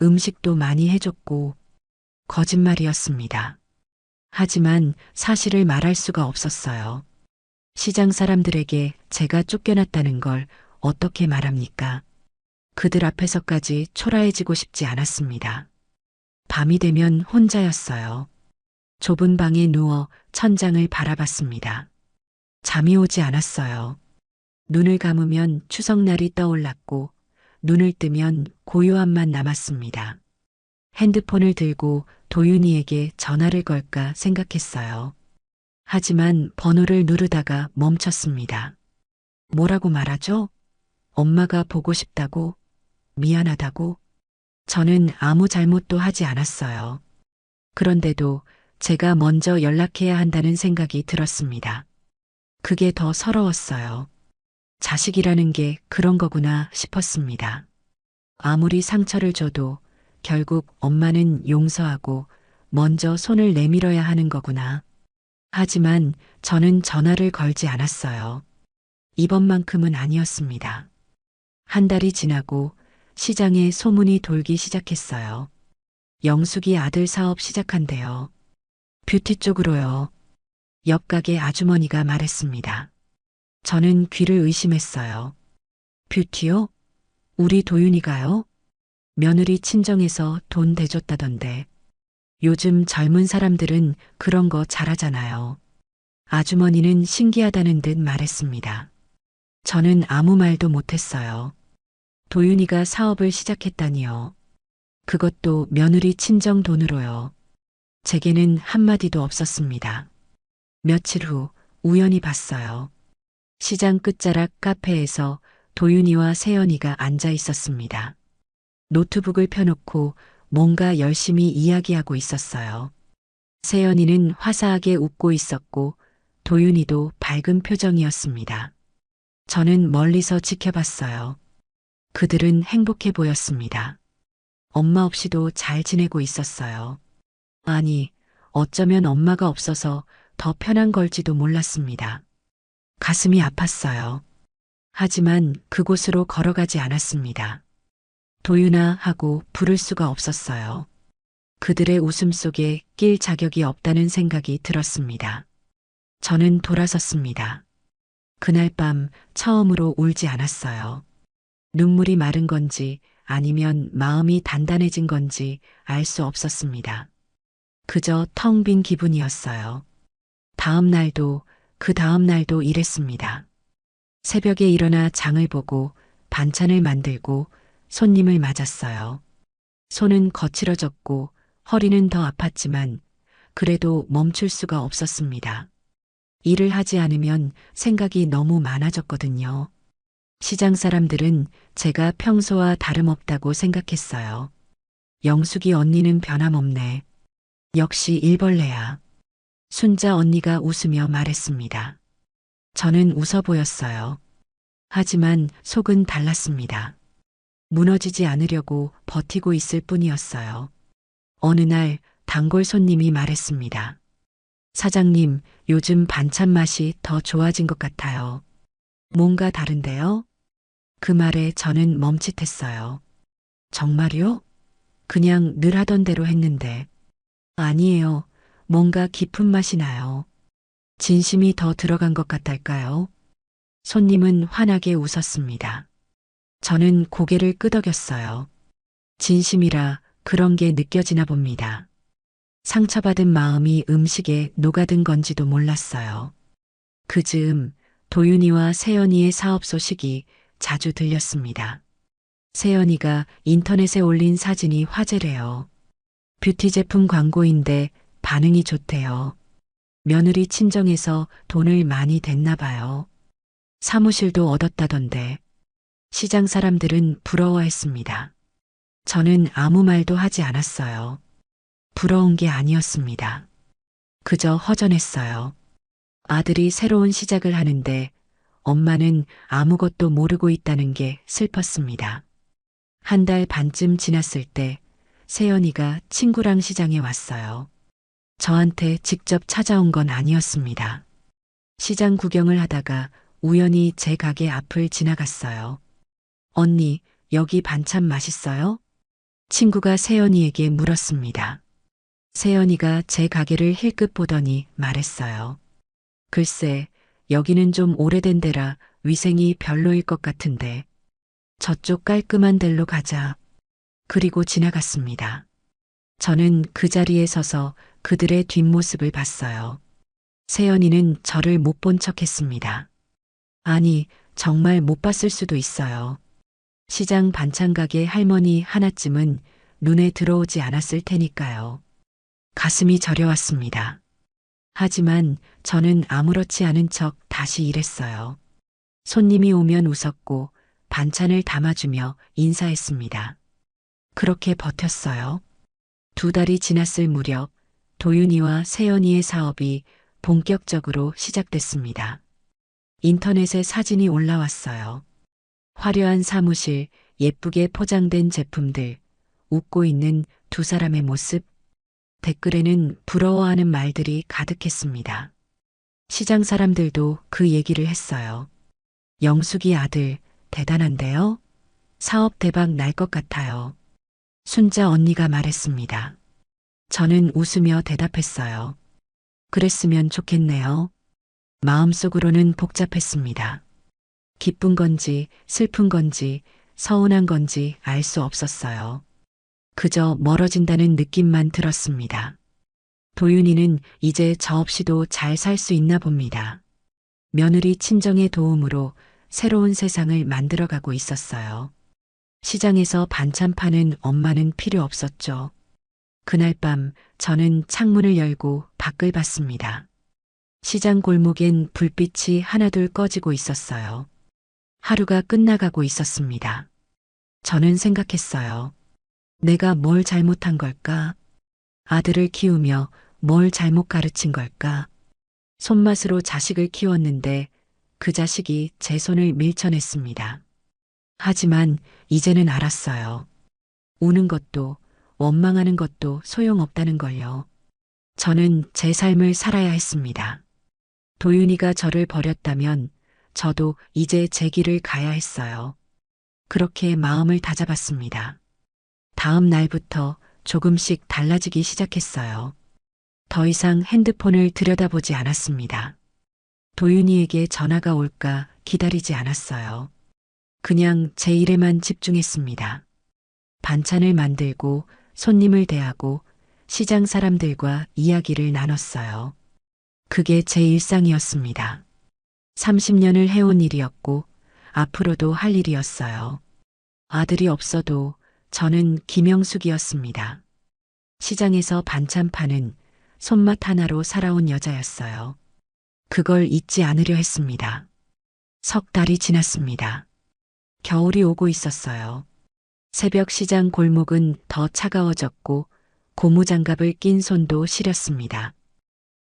음식도 많이 해줬고. 거짓말이었습니다. 하지만 사실을 말할 수가 없었어요. 시장 사람들에게 제가 쫓겨났다는 걸 어떻게 말합니까? 그들 앞에서까지 초라해지고 싶지 않았습니다. 밤이 되면 혼자였어요. 좁은 방에 누워 천장을 바라봤습니다. 잠이 오지 않았어요. 눈을 감으면 추석날이 떠올랐고 눈을 뜨면 고요함만 남았습니다. 핸드폰을 들고 도윤이에게 전화를 걸까 생각했어요. 하지만 번호를 누르다가 멈췄습니다. 뭐라고 말하죠? 엄마가 보고 싶다고? 미안하다고? 저는 아무 잘못도 하지 않았어요. 그런데도 제가 먼저 연락해야 한다는 생각이 들었습니다. 그게 더 서러웠어요. 자식이라는 게 그런 거구나 싶었습니다. 아무리 상처를 줘도 결국 엄마는 용서하고 먼저 손을 내밀어야 하는 거구나. 하지만 저는 전화를 걸지 않았어요. 이번만큼은 아니었습니다. 한 달이 지나고 시장에 소문이 돌기 시작했어요. 영숙이 아들 사업 시작한대요. 뷰티 쪽으로요. 옆 가게 아주머니가 말했습니다. 저는 귀를 의심했어요. 뷰티요? 우리 도윤이가요? 며느리 친정에서 돈 대줬다던데. 요즘 젊은 사람들은 그런 거 잘하잖아요. 아주머니는 신기하다는 듯 말했습니다. 저는 아무 말도 못했어요. 도윤이가 사업을 시작했다니요. 그것도 며느리 친정 돈으로요. 제게는 한마디도 없었습니다. 며칠 후 우연히 봤어요. 시장 끝자락 카페에서 도윤이와 세연이가 앉아 있었습니다. 노트북을 펴놓고 뭔가 열심히 이야기하고 있었어요. 세연이는 화사하게 웃고 있었고 도윤이도 밝은 표정이었습니다. 저는 멀리서 지켜봤어요. 그들은 행복해 보였습니다. 엄마 없이도 잘 지내고 있었어요. 아니, 어쩌면 엄마가 없어서 더 편한 걸지도 몰랐습니다. 가슴이 아팠어요. 하지만 그곳으로 걸어가지 않았습니다. 도윤아 하고 부를 수가 없었어요. 그들의 웃음 속에 낄 자격이 없다는 생각이 들었습니다. 저는 돌아섰습니다. 그날 밤 처음으로 울지 않았어요. 눈물이 마른 건지 아니면 마음이 단단해진 건지 알 수 없었습니다. 그저 텅 빈 기분이었어요. 다음 날도 그 다음 날도 일했습니다. 새벽에 일어나 장을 보고 반찬을 만들고 손님을 맞았어요. 손은 거칠어졌고 허리는 더 아팠지만 그래도 멈출 수가 없었습니다. 일을 하지 않으면 생각이 너무 많아졌거든요. 시장 사람들은 제가 평소와 다름없다고 생각했어요. 영숙이 언니는 변함없네. 역시 일벌레야. 순자 언니가 웃으며 말했습니다. 저는 웃어 보였어요. 하지만 속은 달랐습니다. 무너지지 않으려고 버티고 있을 뿐이었어요. 어느 날 단골 손님이 말했습니다. 사장님, 요즘 반찬 맛이 더 좋아진 것 같아요. 뭔가 다른데요? 그 말에 저는 멈칫했어요. 정말요? 그냥 늘 하던 대로 했는데. 아니에요. 뭔가 깊은 맛이 나요. 진심이 더 들어간 것 같달까요? 손님은 환하게 웃었습니다. 저는 고개를 끄덕였어요. 진심이라 그런 게 느껴지나 봅니다. 상처받은 마음이 음식에 녹아든 건지도 몰랐어요. 그 즈음 도윤이와 세연이의 사업 소식이 자주 들렸습니다. 세연이가 인터넷에 올린 사진이 화제래요. 뷰티 제품 광고인데 반응이 좋대요. 며느리 친정에서 돈을 많이 댔나 봐요. 사무실도 얻었다던데. 시장 사람들은 부러워했습니다. 저는 아무 말도 하지 않았어요. 부러운 게 아니었습니다. 그저 허전했어요. 아들이 새로운 시작을 하는데 엄마는 아무것도 모르고 있다는 게 슬펐습니다. 한 달 반쯤 지났을 때 세연이가 친구랑 시장에 왔어요. 저한테 직접 찾아온 건 아니었습니다. 시장 구경을 하다가 우연히 제 가게 앞을 지나갔어요. 언니, 여기 반찬 맛있어요? 친구가 세연이에게 물었습니다. 세연이가 제 가게를 힐끗 보더니 말했어요. 글쎄, 여기는 좀 오래된 데라 위생이 별로일 것 같은데. 저쪽 깔끔한 데로 가자. 그리고 지나갔습니다. 저는 그 자리에 서서 그들의 뒷모습을 봤어요. 세연이는 저를 못 본 척했습니다. 아니, 정말 못 봤을 수도 있어요. 시장 반찬 가게 할머니 하나쯤은 눈에 들어오지 않았을 테니까요. 가슴이 저려왔습니다. 하지만 저는 아무렇지 않은 척 다시 일했어요. 손님이 오면 웃었고 반찬을 담아주며 인사했습니다. 그렇게 버텼어요. 2달이 지났을 무렵 도윤이와 세연이의 사업이 본격적으로 시작됐습니다. 인터넷에 사진이 올라왔어요. 화려한 사무실, 예쁘게 포장된 제품들, 웃고 있는 두 사람의 모습, 댓글에는 부러워하는 말들이 가득했습니다. 시장 사람들도 그 얘기를 했어요. 영숙이 아들, 대단한데요? 사업 대박 날 것 같아요. 순자 언니가 말했습니다. 저는 웃으며 대답했어요. 그랬으면 좋겠네요. 마음속으로는 복잡했습니다. 기쁜 건지 슬픈 건지 서운한 건지 알 수 없었어요. 그저 멀어진다는 느낌만 들었습니다. 도윤이는 이제 저 없이도 잘 살 수 있나 봅니다. 며느리 친정의 도움으로 새로운 세상을 만들어가고 있었어요. 시장에서 반찬 파는 엄마는 필요 없었죠. 그날 밤 저는 창문을 열고 밖을 봤습니다. 시장 골목엔 불빛이 하나둘 꺼지고 있었어요. 하루가 끝나가고 있었습니다. 저는 생각했어요. 내가 뭘 잘못한 걸까? 아들을 키우며 뭘 잘못 가르친 걸까? 손맛으로 자식을 키웠는데 그 자식이 제 손을 밀쳐냈습니다. 하지만 이제는 알았어요. 우는 것도 원망하는 것도 소용없다는 걸요. 저는 제 삶을 살아야 했습니다. 도윤이가 저를 버렸다면 저도 이제 제 길을 가야 했어요. 그렇게 마음을 다잡았습니다. 다음 날부터 조금씩 달라지기 시작했어요. 더 이상 핸드폰을 들여다보지 않았습니다. 도윤이에게 전화가 올까 기다리지 않았어요. 그냥 제 일에만 집중했습니다. 반찬을 만들고 손님을 대하고 시장 사람들과 이야기를 나눴어요. 그게 제 일상이었습니다. 30년을 해온 일이었고 앞으로도 할 일이었어요. 아들이 없어도 저는 김영숙이었습니다. 시장에서 반찬 파는 손맛 하나로 살아온 여자였어요. 그걸 잊지 않으려 했습니다. 3달이 지났습니다. 겨울이 오고 있었어요. 새벽 시장 골목은 더 차가워졌고 고무장갑을 낀 손도 시렸습니다.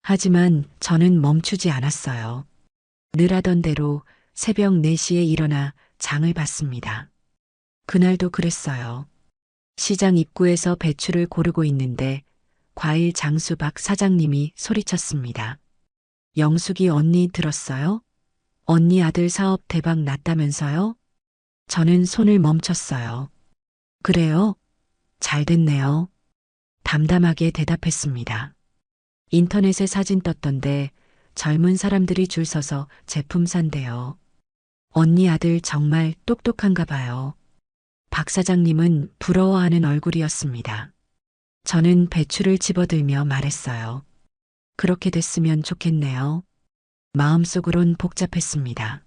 하지만 저는 멈추지 않았어요. 늘 하던 대로 새벽 4시에 일어나 장을 봤습니다. 그날도 그랬어요. 시장 입구에서 배추를 고르고 있는데 과일 장수 박 사장님이 소리쳤습니다. 영숙이 언니 들었어요? 언니 아들 사업 대박 났다면서요? 저는 손을 멈췄어요. 그래요? 잘 됐네요. 담담하게 대답했습니다. 인터넷에 사진 떴던데 젊은 사람들이 줄 서서 제품 산대요. 언니 아들 정말 똑똑한가 봐요. 박 사장님은 부러워하는 얼굴이었습니다. 저는 배추를 집어들며 말했어요. 그렇게 됐으면 좋겠네요. 마음속으론 복잡했습니다.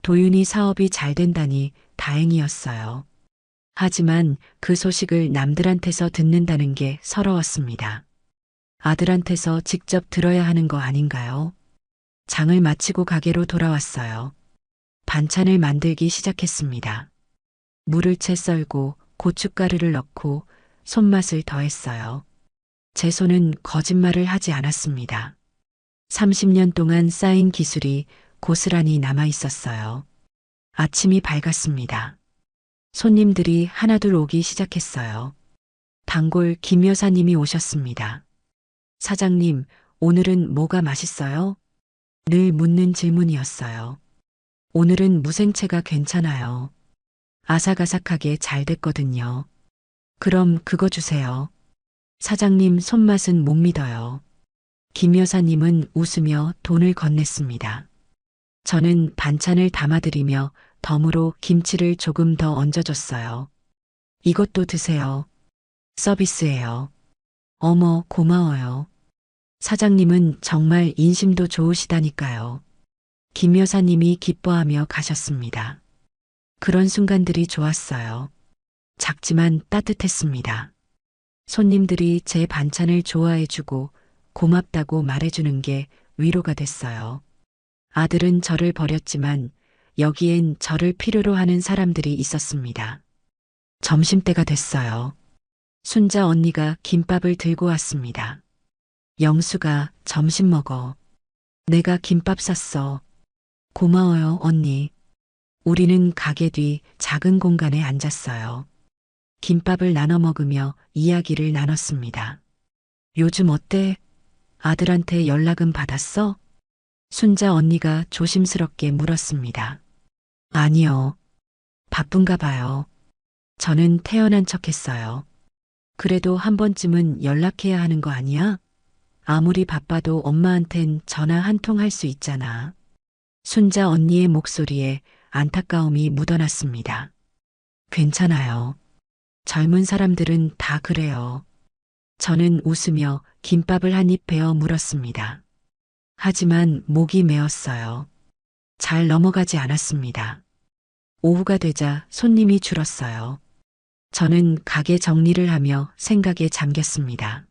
도윤이 사업이 잘 된다니 다행이었어요. 하지만 그 소식을 남들한테서 듣는다는 게 서러웠습니다. 아들한테서 직접 들어야 하는 거 아닌가요? 장을 마치고 가게로 돌아왔어요. 반찬을 만들기 시작했습니다. 물을 채 썰고 고춧가루를 넣고 손맛을 더했어요. 제 손은 거짓말을 하지 않았습니다. 30년 동안 쌓인 기술이 고스란히 남아 있었어요. 아침이 밝았습니다. 손님들이 하나둘 오기 시작했어요. 단골 김 여사님이 오셨습니다. 사장님, 오늘은 뭐가 맛있어요? 늘 묻는 질문이었어요. 오늘은 무생채가 괜찮아요. 아삭아삭하게 잘 됐거든요. 그럼 그거 주세요. 사장님 손맛은 못 믿어요. 김 여사님은 웃으며 돈을 건넸습니다. 저는 반찬을 담아드리며 덤으로 김치를 조금 더 얹어줬어요. 이것도 드세요. 서비스예요. 어머, 고마워요. 사장님은 정말 인심도 좋으시다니까요. 김 여사님이 기뻐하며 가셨습니다. 그런 순간들이 좋았어요. 작지만 따뜻했습니다. 손님들이 제 반찬을 좋아해주고 고맙다고 말해주는 게 위로가 됐어요. 아들은 저를 버렸지만 여기엔 저를 필요로 하는 사람들이 있었습니다. 점심때가 됐어요. 순자 언니가 김밥을 들고 왔습니다. 영수가 점심 먹어. 내가 김밥 샀어. 고마워요, 언니. 우리는 가게 뒤 작은 공간에 앉았어요. 김밥을 나눠 먹으며 이야기를 나눴습니다. 요즘 어때? 아들한테 연락은 받았어? 순자 언니가 조심스럽게 물었습니다. 아니요. 바쁜가 봐요. 저는 태연한 척했어요. 그래도 한 번쯤은 연락해야 하는 거 아니야? 아무리 바빠도 엄마한텐 전화 한 통 할 수 있잖아. 순자 언니의 목소리에 안타까움이 묻어났습니다. 괜찮아요. 젊은 사람들은 다 그래요. 저는 웃으며 김밥을 한 입 베어 물었습니다. 하지만 목이 메었어요. 잘 넘어가지 않았습니다. 오후가 되자 손님이 줄었어요. 저는 가게 정리를 하며 생각에 잠겼습니다.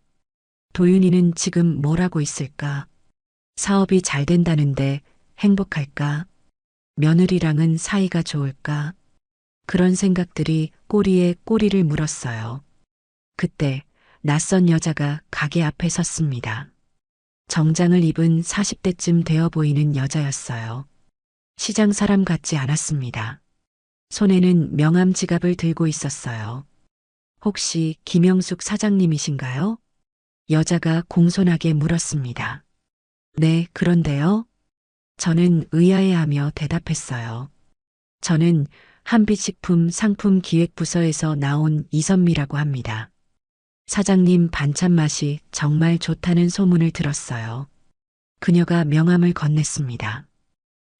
도윤이는 지금 뭘 하고 있을까? 사업이 잘 된다는데 행복할까? 며느리랑은 사이가 좋을까? 그런 생각들이 꼬리에 꼬리를 물었어요. 그때 낯선 여자가 가게 앞에 섰습니다. 정장을 입은 40대쯤 되어 보이는 여자였어요. 시장 사람 같지 않았습니다. 손에는 명함 지갑을 들고 있었어요. 혹시 김영숙 사장님이신가요? 여자가 공손하게 물었습니다. 네, 그런데요. 저는 의아해하며 대답했어요. 저는 한빛식품 상품기획부서에서 나온 이선미라고 합니다. 사장님 반찬 맛이 정말 좋다는 소문을 들었어요. 그녀가 명함을 건넸습니다.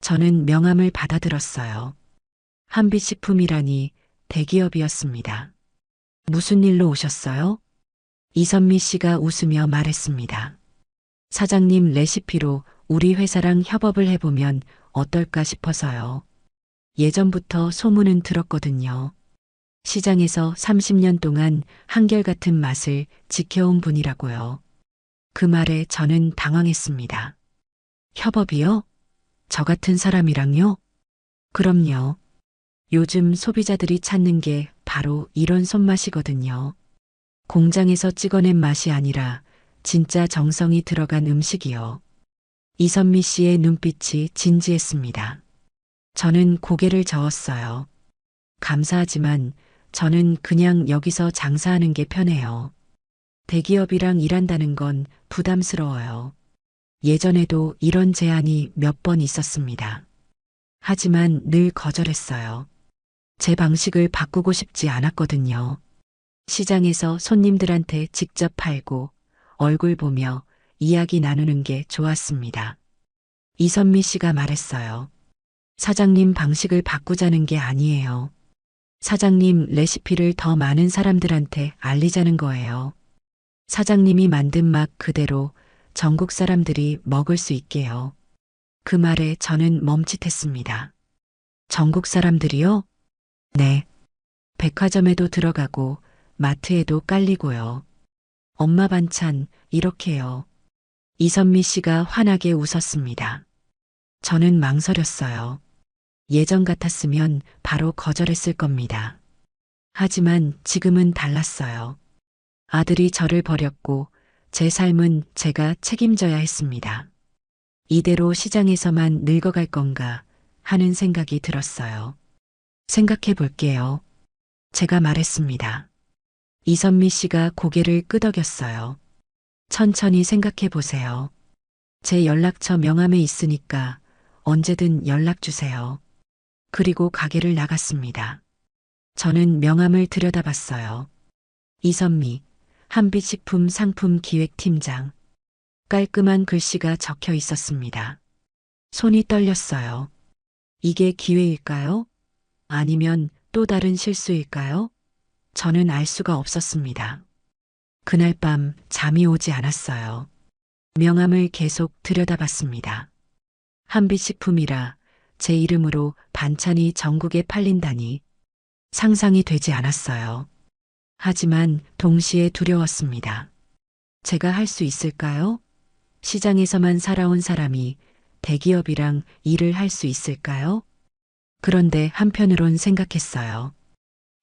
저는 명함을 받아들었어요. 한빛식품이라니 대기업이었습니다. 무슨 일로 오셨어요? 이선미 씨가 웃으며 말했습니다. 사장님 레시피로 우리 회사랑 협업을 해보면 어떨까 싶어서요. 예전부터 소문은 들었거든요. 시장에서 30년 동안 한결같은 맛을 지켜온 분이라고요. 그 말에 저는 당황했습니다. 협업이요? 저 같은 사람이랑요? 그럼요. 요즘 소비자들이 찾는 게 바로 이런 손맛이거든요. 공장에서 찍어낸 맛이 아니라 진짜 정성이 들어간 음식이요. 이선미 씨의 눈빛이 진지했습니다. 저는 고개를 저었어요. 감사하지만 저는 그냥 여기서 장사하는 게 편해요. 대기업이랑 일한다는 건 부담스러워요. 예전에도 이런 제안이 몇 번 있었습니다. 하지만 늘 거절했어요. 제 방식을 바꾸고 싶지 않았거든요. 시장에서 손님들한테 직접 팔고 얼굴 보며 이야기 나누는 게 좋았습니다. 이선미 씨가 말했어요. 사장님 방식을 바꾸자는 게 아니에요. 사장님 레시피를 더 많은 사람들한테 알리자는 거예요. 사장님이 만든 맛 그대로 전국 사람들이 먹을 수 있게요. 그 말에 저는 멈칫했습니다. 전국 사람들이요? 네. 백화점에도 들어가고 마트에도 깔리고요. 엄마 반찬 이렇게요. 이선미 씨가 환하게 웃었습니다. 저는 망설였어요. 예전 같았으면 바로 거절했을 겁니다. 하지만 지금은 달랐어요. 아들이 저를 버렸고 제 삶은 제가 책임져야 했습니다. 이대로 시장에서만 늙어갈 건가 하는 생각이 들었어요. 생각해 볼게요. 제가 말했습니다. 이선미 씨가 고개를 끄덕였어요. 천천히 생각해 보세요. 제 연락처 명함에 있으니까 언제든 연락 주세요. 그리고 가게를 나갔습니다. 저는 명함을 들여다봤어요. 이선미, 한빛식품 상품 기획팀장. 깔끔한 글씨가 적혀 있었습니다. 손이 떨렸어요. 이게 기회일까요? 아니면 또 다른 실수일까요? 저는 알 수가 없었습니다. 그날 밤 잠이 오지 않았어요. 명함을 계속 들여다봤습니다. 한빛식품이라 제 이름으로 반찬이 전국에 팔린다니 상상이 되지 않았어요. 하지만 동시에 두려웠습니다. 제가 할 수 있을까요? 시장에서만 살아온 사람이 대기업이랑 일을 할 수 있을까요? 그런데 한편으론 생각했어요.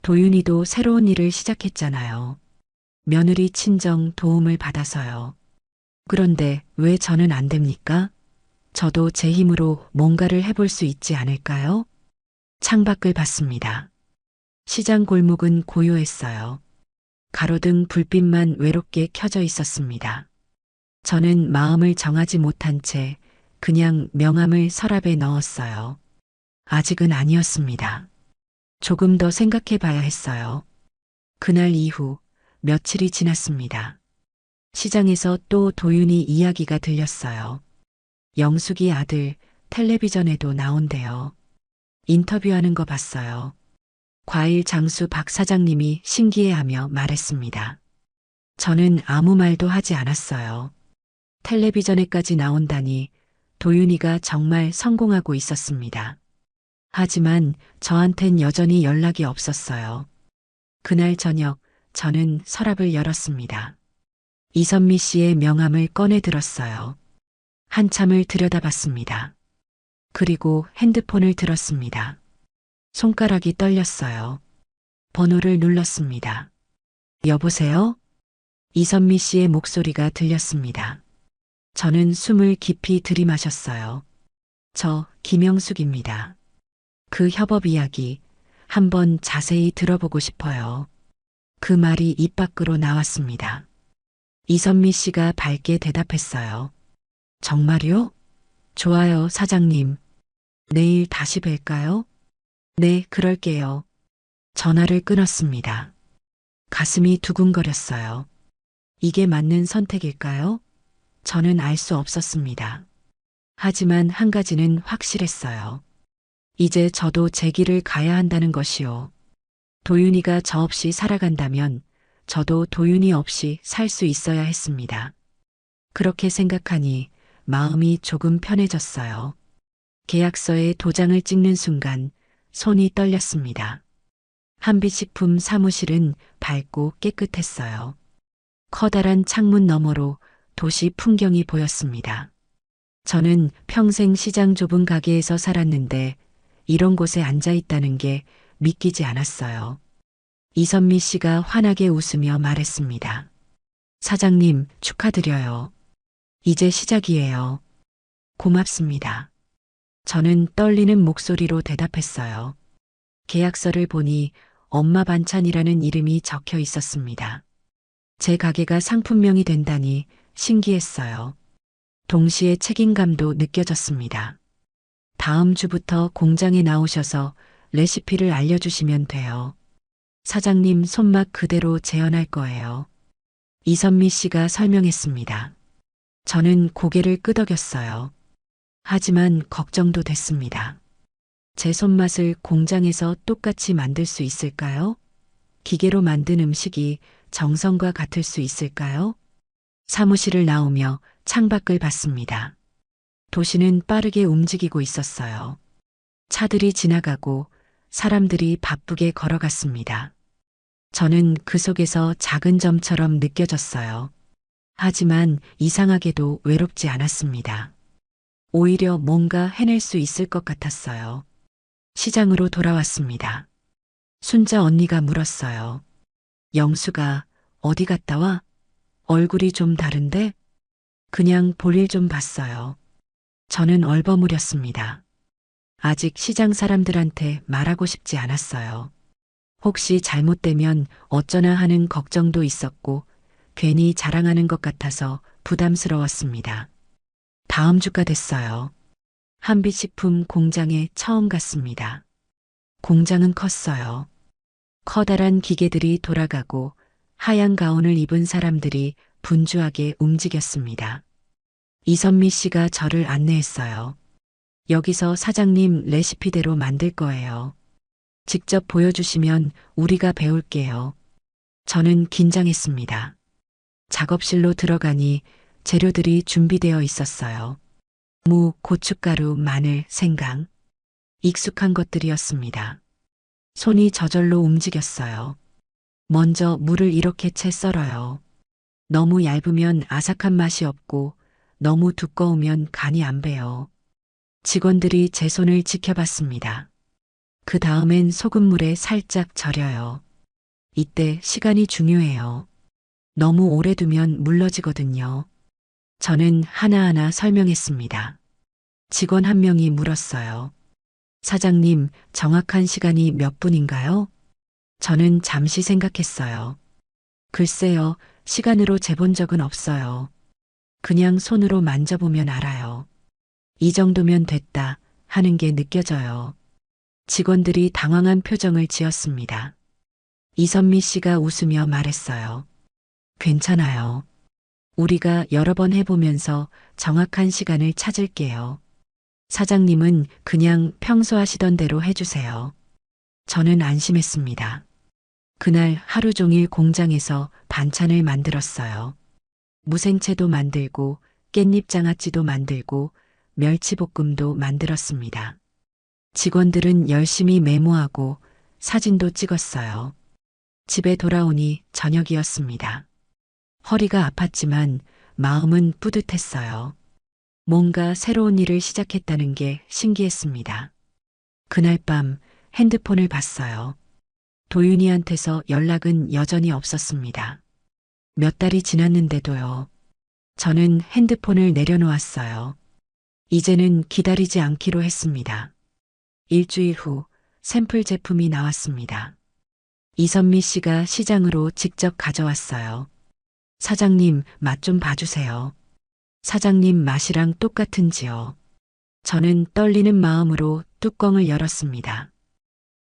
도윤이도 새로운 일을 시작했잖아요. 며느리 친정 도움을 받아서요. 그런데 왜 저는 안 됩니까? 저도 제 힘으로 뭔가를 해볼 수 있지 않을까요? 창밖을 봤습니다. 시장 골목은 고요했어요. 가로등 불빛만 외롭게 켜져 있었습니다. 저는 마음을 정하지 못한 채 그냥 명함을 서랍에 넣었어요. 아직은 아니었습니다. 조금 더 생각해 봐야 했어요. 그날 이후 며칠이 지났습니다. 시장에서 또 도윤이 이야기가 들렸어요. 영숙이 아들 텔레비전에도 나온대요. 인터뷰하는 거 봤어요. 과일 장수 박 사장님이 신기해하며 말했습니다. 저는 아무 말도 하지 않았어요. 텔레비전에까지 나온다니 도윤이가 정말 성공하고 있었습니다. 하지만 저한텐 여전히 연락이 없었어요. 그날 저녁 저는 서랍을 열었습니다. 이선미 씨의 명함을 꺼내 들었어요. 한참을 들여다봤습니다. 그리고 핸드폰을 들었습니다. 손가락이 떨렸어요. 번호를 눌렀습니다. 여보세요? 이선미 씨의 목소리가 들렸습니다. 저는 숨을 깊이 들이마셨어요. 저 김영숙입니다. 그 협업 이야기 한번 자세히 들어보고 싶어요. 그 말이 입 밖으로 나왔습니다. 이선미 씨가 밝게 대답했어요. 정말요? 좋아요, 사장님. 내일 다시 뵐까요? 네, 그럴게요. 전화를 끊었습니다. 가슴이 두근거렸어요. 이게 맞는 선택일까요? 저는 알 수 없었습니다. 하지만 한 가지는 확실했어요. 이제 저도 제 길을 가야 한다는 것이요. 도윤이가 저 없이 살아간다면 저도 도윤이 없이 살 수 있어야 했습니다. 그렇게 생각하니 마음이 조금 편해졌어요. 계약서에 도장을 찍는 순간 손이 떨렸습니다. 한빛식품 사무실은 밝고 깨끗했어요. 커다란 창문 너머로 도시 풍경이 보였습니다. 저는 평생 시장 좁은 가게에서 살았는데 이런 곳에 앉아 있다는 게 믿기지 않았어요. 이선미 씨가 환하게 웃으며 말했습니다. 사장님, 축하드려요. 이제 시작이에요. 고맙습니다. 저는 떨리는 목소리로 대답했어요. 계약서를 보니 엄마 반찬이라는 이름이 적혀 있었습니다. 제 가게가 상품명이 된다니 신기했어요. 동시에 책임감도 느껴졌습니다. 다음 주부터 공장에 나오셔서 레시피를 알려주시면 돼요. 사장님 손맛 그대로 재현할 거예요. 이선미 씨가 설명했습니다. 저는 고개를 끄덕였어요. 하지만 걱정도 됐습니다. 제 손맛을 공장에서 똑같이 만들 수 있을까요? 기계로 만든 음식이 정성과 같을 수 있을까요? 사무실을 나오며 창밖을 봤습니다. 도시는 빠르게 움직이고 있었어요. 차들이 지나가고 사람들이 바쁘게 걸어갔습니다. 저는 그 속에서 작은 점처럼 느껴졌어요. 하지만 이상하게도 외롭지 않았습니다. 오히려 뭔가 해낼 수 있을 것 같았어요. 시장으로 돌아왔습니다. 순자 언니가 물었어요. 영수가 어디 갔다 와? 얼굴이 좀 다른데? 그냥 볼일 좀 봤어요. 저는 얼버무렸습니다. 아직 시장 사람들한테 말하고 싶지 않았어요. 혹시 잘못되면 어쩌나 하는 걱정도 있었고 괜히 자랑하는 것 같아서 부담스러웠습니다. 다음 주가 됐어요. 한빛식품 공장에 처음 갔습니다. 공장은 컸어요. 커다란 기계들이 돌아가고 하얀 가운을 입은 사람들이 분주하게 움직였습니다. 이선미 씨가 저를 안내했어요. 여기서 사장님 레시피대로 만들 거예요. 직접 보여주시면 우리가 배울게요. 저는 긴장했습니다. 작업실로 들어가니 재료들이 준비되어 있었어요. 무, 고춧가루, 마늘, 생강. 익숙한 것들이었습니다. 손이 저절로 움직였어요. 먼저 물을 이렇게 채 썰어요. 너무 얇으면 아삭한 맛이 없고 너무 두꺼우면 간이 안 배요. 직원들이 제 손을 지켜봤습니다. 그 다음엔 소금물에 살짝 절여요. 이때 시간이 중요해요. 너무 오래 두면 물러지거든요. 저는 하나하나 설명했습니다. 직원 한 명이 물었어요. 사장님, 정확한 시간이 몇 분인가요? 저는 잠시 생각했어요. 글쎄요, 시간으로 재본 적은 없어요. 그냥 손으로 만져보면 알아요. 이 정도면 됐다 하는 게 느껴져요. 직원들이 당황한 표정을 지었습니다. 이선미 씨가 웃으며 말했어요. 괜찮아요. 우리가 여러 번 해보면서 정확한 시간을 찾을게요. 사장님은 그냥 평소 하시던 대로 해주세요. 저는 안심했습니다. 그날 하루 종일 공장에서 반찬을 만들었어요. 무생채도 만들고 깻잎장아찌도 만들고 멸치볶음도 만들었습니다. 직원들은 열심히 메모하고 사진도 찍었어요. 집에 돌아오니 저녁이었습니다. 허리가 아팠지만 마음은 뿌듯했어요. 뭔가 새로운 일을 시작했다는 게 신기했습니다. 그날 밤 핸드폰을 봤어요. 도윤이한테서 연락은 여전히 없었습니다. 몇 달이 지났는데도요. 저는 핸드폰을 내려놓았어요. 이제는 기다리지 않기로 했습니다. 일주일 후 샘플 제품이 나왔습니다. 이선미 씨가 시장으로 직접 가져왔어요. 사장님, 맛 좀 봐주세요. 사장님 맛이랑 똑같은지요. 저는 떨리는 마음으로 뚜껑을 열었습니다.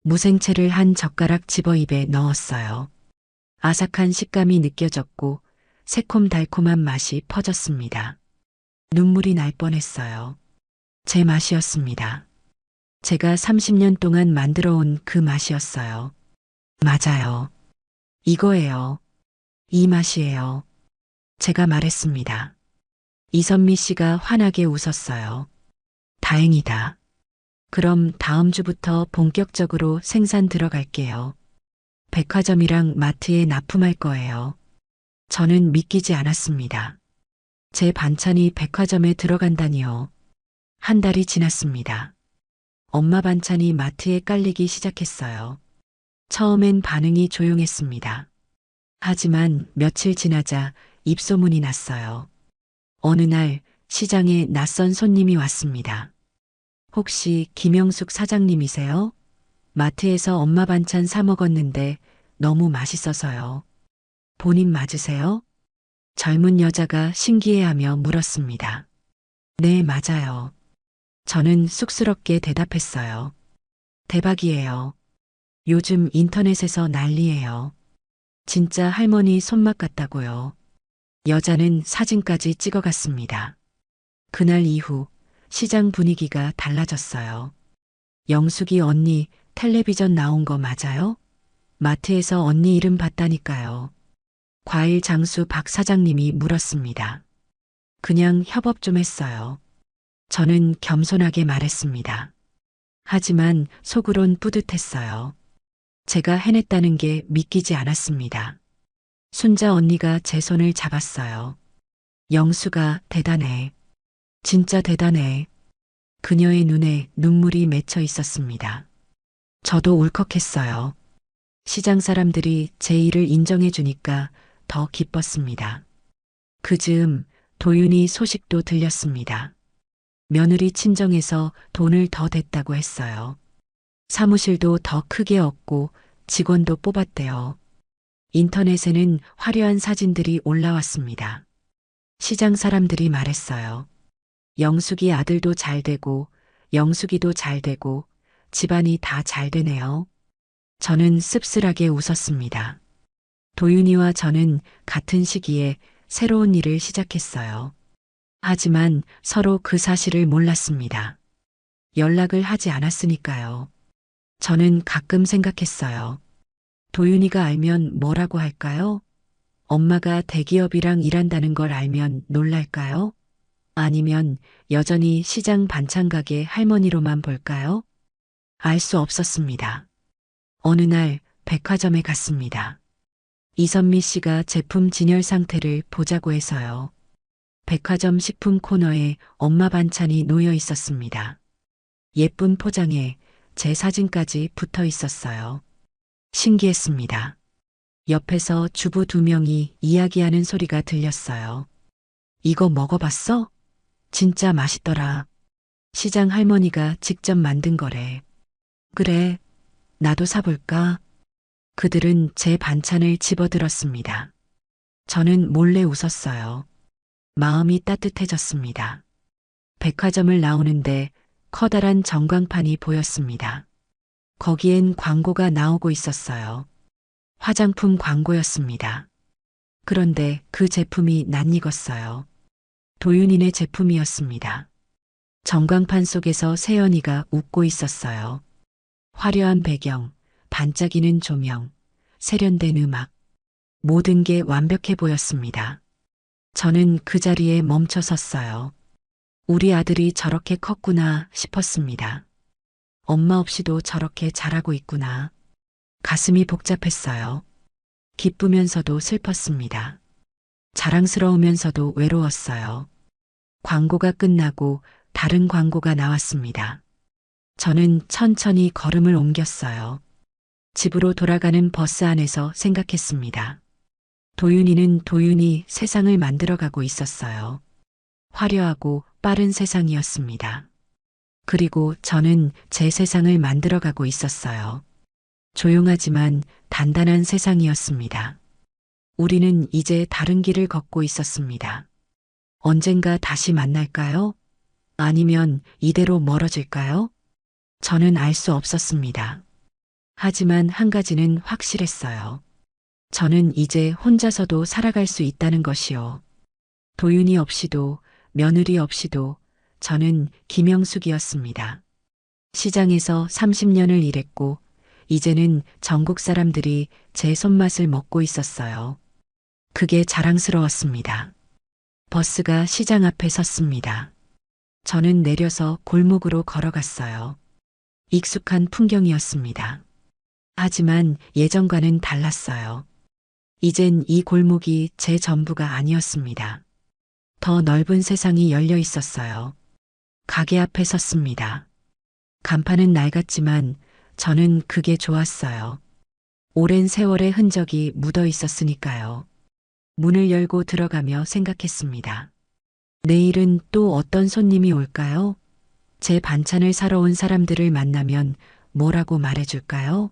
무생채를 한 젓가락 집어 입에 넣었어요. 아삭한 식감이 느껴졌고 새콤달콤한 맛이 퍼졌습니다. 눈물이 날 뻔했어요. 제 맛이었습니다. 제가 30년 동안 만들어 온 그 맛이었어요. 맞아요. 이거예요. 이 맛이에요. 제가 말했습니다. 이선미 씨가 환하게 웃었어요. 다행이다. 그럼 다음 주부터 본격적으로 생산 들어갈게요. 백화점이랑 마트에 납품할 거예요. 저는 믿기지 않았습니다. 제 반찬이 백화점에 들어간다니요. 한 달이 지났습니다. 엄마 반찬이 마트에 깔리기 시작했어요. 처음엔 반응이 조용했습니다. 하지만 며칠 지나자 입소문이 났어요. 어느 날 시장에 낯선 손님이 왔습니다. 혹시 김영숙 사장님이세요? 마트에서 엄마 반찬 사 먹었는데 너무 맛있어서요. 본인 맞으세요? 젊은 여자가 신기해하며 물었습니다. 네, 맞아요. 저는 쑥스럽게 대답했어요. 대박이에요. 요즘 인터넷에서 난리예요. 진짜 할머니 손맛 같다고요. 여자는 사진까지 찍어갔습니다. 그날 이후 시장 분위기가 달라졌어요. 영숙이 언니 텔레비전 나온 거 맞아요? 마트에서 언니 이름 봤다니까요. 과일 장수 박 사장님이 물었습니다. 그냥 협업 좀 했어요. 저는 겸손하게 말했습니다. 하지만 속으론 뿌듯했어요. 제가 해냈다는 게 믿기지 않았습니다. 순자 언니가 제 손을 잡았어요. 영수가 대단해. 진짜 대단해. 그녀의 눈에 눈물이 맺혀 있었습니다. 저도 울컥했어요. 시장 사람들이 제 일을 인정해 주니까 더 기뻤습니다. 그 즈음 도윤이 소식도 들렸습니다. 며느리 친정에서 돈을 더 댔다고 했어요. 사무실도 더 크게 얻고 직원도 뽑았대요. 인터넷에는 화려한 사진들이 올라왔습니다. 시장 사람들이 말했어요. 영숙이 아들도 잘 되고 영숙이도 잘 되고 집안이 다 잘 되네요. 저는 씁쓸하게 웃었습니다. 도윤이와 저는 같은 시기에 새로운 일을 시작했어요. 하지만 서로 그 사실을 몰랐습니다. 연락을 하지 않았으니까요. 저는 가끔 생각했어요. 도윤이가 알면 뭐라고 할까요? 엄마가 대기업이랑 일한다는 걸 알면 놀랄까요? 아니면 여전히 시장 반찬 가게 할머니로만 볼까요? 알 수 없었습니다. 어느 날 백화점에 갔습니다. 이선미 씨가 제품 진열 상태를 보자고 해서요. 백화점 식품 코너에 엄마 반찬이 놓여 있었습니다. 예쁜 포장에 제 사진까지 붙어 있었어요. 신기했습니다. 옆에서 주부 2명이 이야기하는 소리가 들렸어요. 이거 먹어봤어? 진짜 맛있더라. 시장 할머니가 직접 만든 거래. 그래, 나도 사볼까? 그들은 제 반찬을 집어들었습니다. 저는 몰래 웃었어요. 마음이 따뜻해졌습니다. 백화점을 나오는데 커다란 전광판이 보였습니다. 거기엔 광고가 나오고 있었어요. 화장품 광고였습니다. 그런데 그 제품이 낯익었어요. 도윤이네 제품이었습니다. 전광판 속에서 세연이가 웃고 있었어요. 화려한 배경, 반짝이는 조명, 세련된 음악, 모든 게 완벽해 보였습니다. 저는 그 자리에 멈춰 섰어요. 우리 아들이 저렇게 컸구나 싶었습니다. 엄마 없이도 저렇게 자라고 있구나. 가슴이 복잡했어요. 기쁘면서도 슬펐습니다. 자랑스러우면서도 외로웠어요. 광고가 끝나고 다른 광고가 나왔습니다. 저는 천천히 걸음을 옮겼어요. 집으로 돌아가는 버스 안에서 생각했습니다. 도윤이는 도윤이 세상을 만들어가고 있었어요. 화려하고 빠른 세상이었습니다. 그리고 저는 제 세상을 만들어가고 있었어요. 조용하지만 단단한 세상이었습니다. 우리는 이제 다른 길을 걷고 있었습니다. 언젠가 다시 만날까요? 아니면 이대로 멀어질까요? 저는 알 수 없었습니다. 하지만 한 가지는 확실했어요. 저는 이제 혼자서도 살아갈 수 있다는 것이요. 도윤이 없이도 며느리 없이도 저는 김영숙이었습니다. 시장에서 30년을 일했고 이제는 전국 사람들이 제 손맛을 먹고 있었어요. 그게 자랑스러웠습니다. 버스가 시장 앞에 섰습니다. 저는 내려서 골목으로 걸어갔어요. 익숙한 풍경이었습니다. 하지만 예전과는 달랐어요. 이젠 이 골목이 제 전부가 아니었습니다. 더 넓은 세상이 열려 있었어요. 가게 앞에 섰습니다. 간판은 낡았지만 저는 그게 좋았어요. 오랜 세월의 흔적이 묻어 있었으니까요. 문을 열고 들어가며 생각했습니다. 내일은 또 어떤 손님이 올까요? 제 반찬을 사러 온 사람들을 만나면 뭐라고 말해줄까요?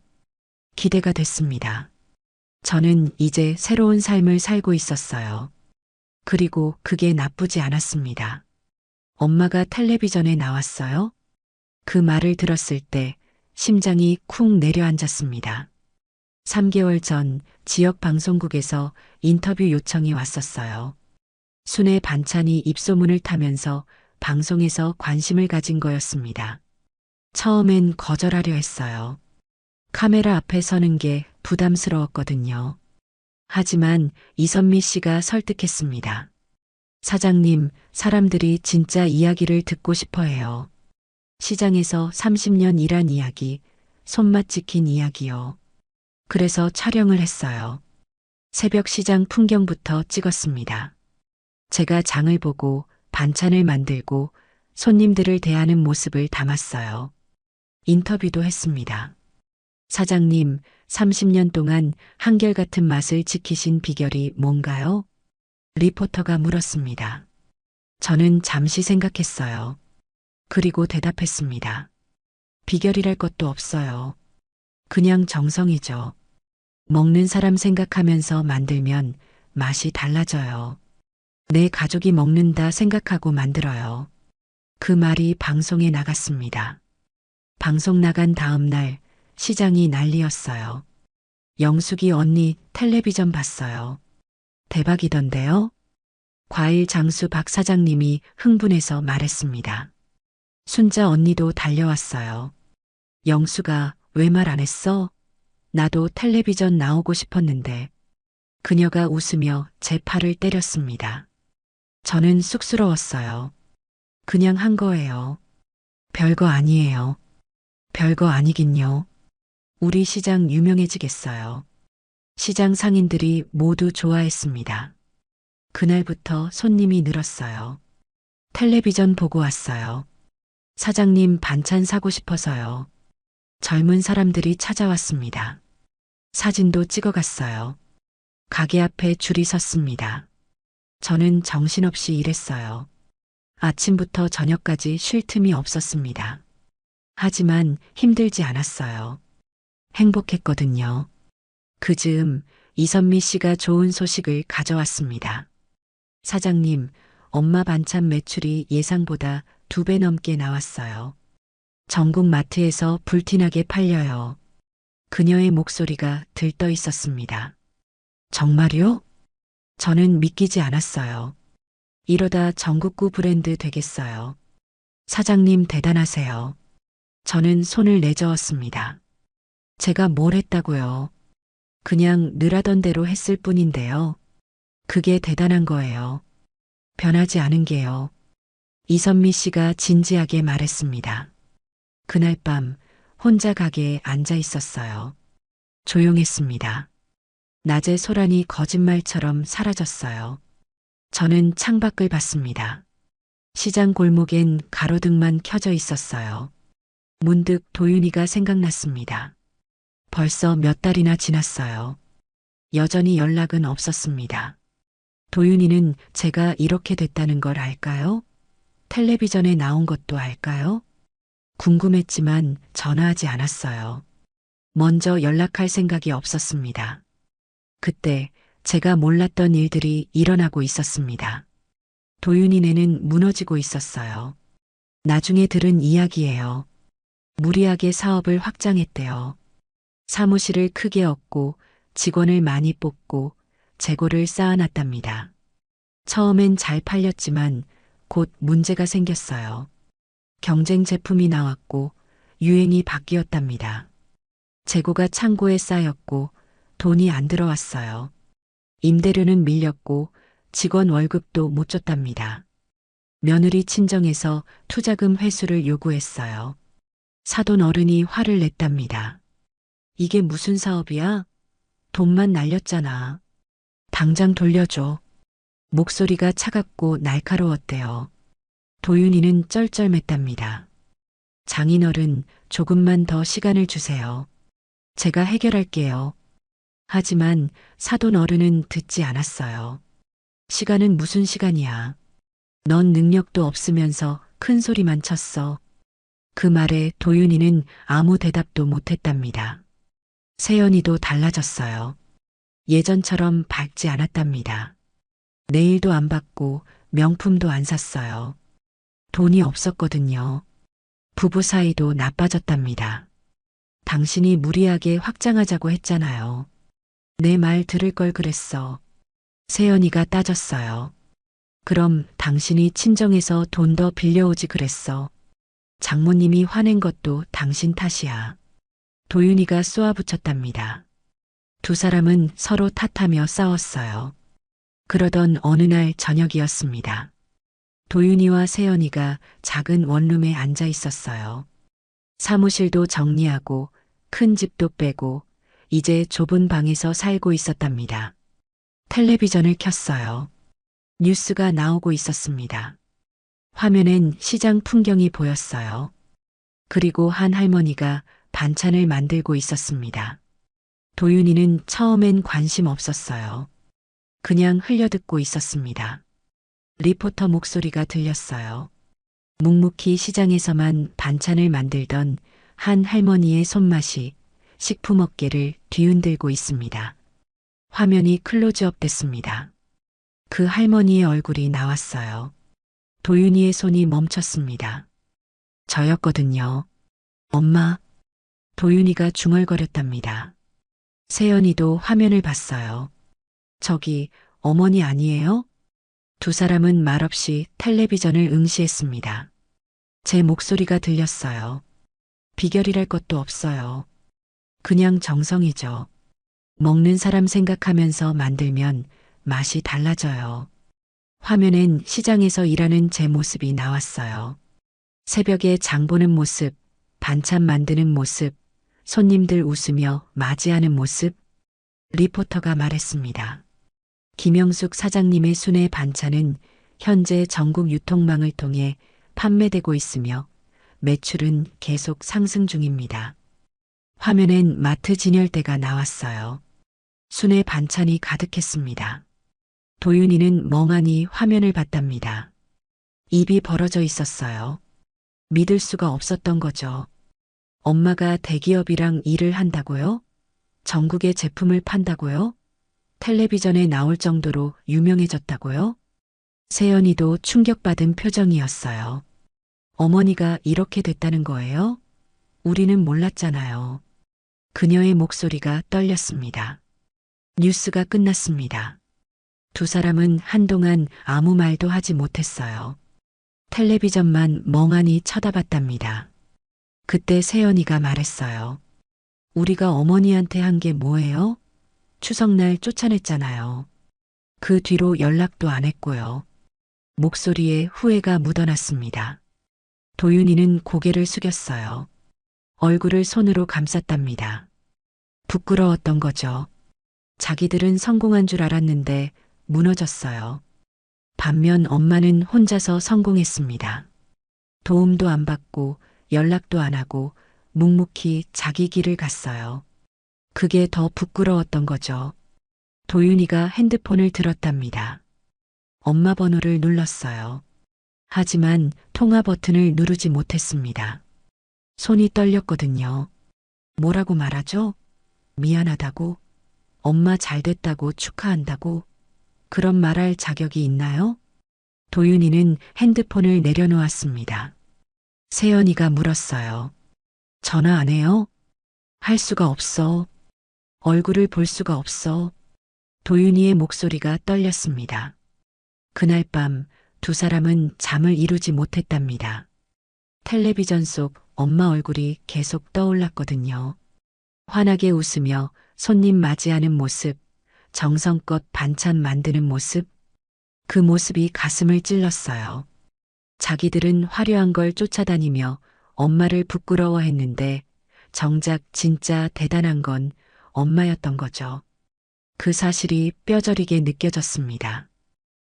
기대가 됐습니다. 저는 이제 새로운 삶을 살고 있었어요. 그리고 그게 나쁘지 않았습니다. 엄마가 텔레비전에 나왔어요? 그 말을 들었을 때 심장이 쿵 내려앉았습니다. 3개월 전 지역 방송국에서 인터뷰 요청이 왔었어요. 순의 반찬이 입소문을 타면서 방송에서 관심을 가진 거였습니다. 처음엔 거절하려 했어요. 카메라 앞에 서는 게 부담스러웠거든요. 하지만 이선미 씨가 설득했습니다. 사장님, 사람들이 진짜 이야기를 듣고 싶어 해요. 시장에서 30년 일한 이야기, 손맛 지킨 이야기요. 그래서 촬영을 했어요. 새벽 시장 풍경부터 찍었습니다. 제가 장을 보고 반찬을 만들고 손님들을 대하는 모습을 담았어요. 인터뷰도 했습니다. 사장님, 30년 동안 한결같은 맛을 지키신 비결이 뭔가요? 리포터가 물었습니다. 저는 잠시 생각했어요. 그리고 대답했습니다. 비결이랄 것도 없어요. 그냥 정성이죠. 먹는 사람 생각하면서 만들면 맛이 달라져요. 내 가족이 먹는다 생각하고 만들어요. 그 말이 방송에 나갔습니다. 방송 나간 다음 날 시장이 난리였어요. 영숙이 언니 텔레비전 봤어요. 대박이던데요? 과일 장수 박 사장님이 흥분해서 말했습니다. 순자 언니도 달려왔어요. 영수가 왜 말 안 했어? 나도 텔레비전 나오고 싶었는데. 그녀가 웃으며 제 팔을 때렸습니다. 저는 쑥스러웠어요. 그냥 한 거예요. 별거 아니에요. 별거 아니긴요. 우리 시장 유명해지겠어요. 시장 상인들이 모두 좋아했습니다. 그날부터 손님이 늘었어요. 텔레비전 보고 왔어요. 사장님 반찬 사고 싶어서요. 젊은 사람들이 찾아왔습니다. 사진도 찍어갔어요. 가게 앞에 줄이 섰습니다. 저는 정신없이 일했어요. 아침부터 저녁까지 쉴 틈이 없었습니다. 하지만 힘들지 않았어요. 행복했거든요. 그 즈음 이선미 씨가 좋은 소식을 가져왔습니다. 사장님, 엄마 반찬 매출이 예상보다 2배 넘게 나왔어요. 전국 마트에서 불티나게 팔려요. 그녀의 목소리가 들떠 있었습니다. 정말요? 저는 믿기지 않았어요. 이러다 전국구 브랜드 되겠어요. 사장님 대단하세요. 저는 손을 내저었습니다. 제가 뭘 했다고요? 그냥 늘 하던 대로 했을 뿐인데요. 그게 대단한 거예요. 변하지 않은 게요. 이선미 씨가 진지하게 말했습니다. 그날 밤 혼자 가게에 앉아 있었어요. 조용했습니다. 낮의 소란이 거짓말처럼 사라졌어요. 저는 창밖을 봤습니다. 시장 골목엔 가로등만 켜져 있었어요. 문득 도윤이가 생각났습니다. 벌써 몇 달이나 지났어요. 여전히 연락은 없었습니다. 도윤이는 제가 이렇게 됐다는 걸 알까요? 텔레비전에 나온 것도 알까요? 궁금했지만 전화하지 않았어요. 먼저 연락할 생각이 없었습니다. 그때 제가 몰랐던 일들이 일어나고 있었습니다. 도윤이네는 무너지고 있었어요. 나중에 들은 이야기예요. 무리하게 사업을 확장했대요. 사무실을 크게 얻고 직원을 많이 뽑고 재고를 쌓아놨답니다. 처음엔 잘 팔렸지만 곧 문제가 생겼어요. 경쟁 제품이 나왔고 유행이 바뀌었답니다. 재고가 창고에 쌓였고 돈이 안 들어왔어요. 임대료는 밀렸고 직원 월급도 못 줬답니다. 며느리 친정에서 투자금 회수를 요구했어요. 사돈 어른이 화를 냈답니다. 이게 무슨 사업이야? 돈만 날렸잖아. 당장 돌려줘. 목소리가 차갑고 날카로웠대요. 도윤이는 쩔쩔맸답니다. 장인어른, 조금만 더 시간을 주세요. 제가 해결할게요. 하지만 사돈 어른은 듣지 않았어요. 시간은 무슨 시간이야. 넌 능력도 없으면서 큰 소리만 쳤어. 그 말에 도윤이는 아무 대답도 못했답니다. 세연이도 달라졌어요. 예전처럼 밝지 않았답니다. 내일도 안 받고 명품도 안 샀어요. 돈이 없었거든요. 부부 사이도 나빠졌답니다. 당신이 무리하게 확장하자고 했잖아요. 내 말 들을 걸 그랬어. 세연이가 따졌어요. 그럼 당신이 친정에서 돈 더 빌려오지 그랬어. 장모님이 화낸 것도 당신 탓이야. 도윤이가 쏘아붙였답니다. 두 사람은 서로 탓하며 싸웠어요. 그러던 어느 날 저녁이었습니다. 도윤이와 세연이가 작은 원룸에 앉아 있었어요. 사무실도 정리하고 큰 집도 빼고 이제 좁은 방에서 살고 있었답니다. 텔레비전을 켰어요. 뉴스가 나오고 있었습니다. 화면엔 시장 풍경이 보였어요. 그리고 한 할머니가 반찬을 만들고 있었습니다. 도윤이는 처음엔 관심 없었어요. 그냥 흘려듣고 있었습니다. 리포터 목소리가 들렸어요. 묵묵히 시장에서만 반찬을 만들던 한 할머니의 손맛이 식품 업계를 뒤흔들고 있습니다. 화면이 클로즈업 됐습니다. 그 할머니의 얼굴이 나왔어요. 도윤이의 손이 멈췄습니다. 저였거든요. 엄마. 도윤이가 중얼거렸답니다. 세연이도 화면을 봤어요. 저기 어머니 아니에요? 두 사람은 말없이 텔레비전을 응시했습니다. 제 목소리가 들렸어요. 비결이랄 것도 없어요. 그냥 정성이죠. 먹는 사람 생각하면서 만들면 맛이 달라져요. 화면엔 시장에서 일하는 제 모습이 나왔어요. 새벽에 장 보는 모습, 반찬 만드는 모습, 손님들 웃으며 맞이하는 모습. 리포터가 말했습니다. 김영숙 사장님의 순회 반찬은 현재 전국 유통망을 통해 판매되고 있으며 매출은 계속 상승 중입니다. 화면엔 마트 진열대가 나왔어요. 순회 반찬이 가득했습니다. 도윤이는 멍하니 화면을 봤답니다. 입이 벌어져 있었어요. 믿을 수가 없었던 거죠. 엄마가 대기업이랑 일을 한다고요? 전국에 제품을 판다고요? 텔레비전에 나올 정도로 유명해졌다고요? 세연이도 충격받은 표정이었어요. 어머니가 이렇게 됐다는 거예요? 우리는 몰랐잖아요. 그녀의 목소리가 떨렸습니다. 뉴스가 끝났습니다. 두 사람은 한동안 아무 말도 하지 못했어요. 텔레비전만 멍하니 쳐다봤답니다. 그때 세연이가 말했어요. 우리가 어머니한테 한 게 뭐예요? 추석날 쫓아냈잖아요. 그 뒤로 연락도 안 했고요. 목소리에 후회가 묻어났습니다. 도윤이는 고개를 숙였어요. 얼굴을 손으로 감쌌답니다. 부끄러웠던 거죠. 자기들은 성공한 줄 알았는데 무너졌어요. 반면 엄마는 혼자서 성공했습니다. 도움도 안 받고 연락도 안 하고 묵묵히 자기 길을 갔어요. 그게 더 부끄러웠던 거죠. 도윤이가 핸드폰을 들었답니다. 엄마 번호를 눌렀어요. 하지만 통화 버튼을 누르지 못했습니다. 손이 떨렸거든요. 뭐라고 말하죠? 미안하다고? 엄마 잘 됐다고 축하한다고? 그런 말할 자격이 있나요? 도윤이는 핸드폰을 내려놓았습니다. 세연이가 물었어요. 전화 안 해요? 할 수가 없어. 얼굴을 볼 수가 없어. 도윤이의 목소리가 떨렸습니다. 그날 밤 두 사람은 잠을 이루지 못했답니다. 텔레비전 속 엄마 얼굴이 계속 떠올랐거든요. 환하게 웃으며 손님 맞이하는 모습, 정성껏 반찬 만드는 모습, 그 모습이 가슴을 찔렀어요. 자기들은 화려한 걸 쫓아다니며 엄마를 부끄러워했는데 정작 진짜 대단한 건 엄마였던 거죠. 그 사실이 뼈저리게 느껴졌습니다.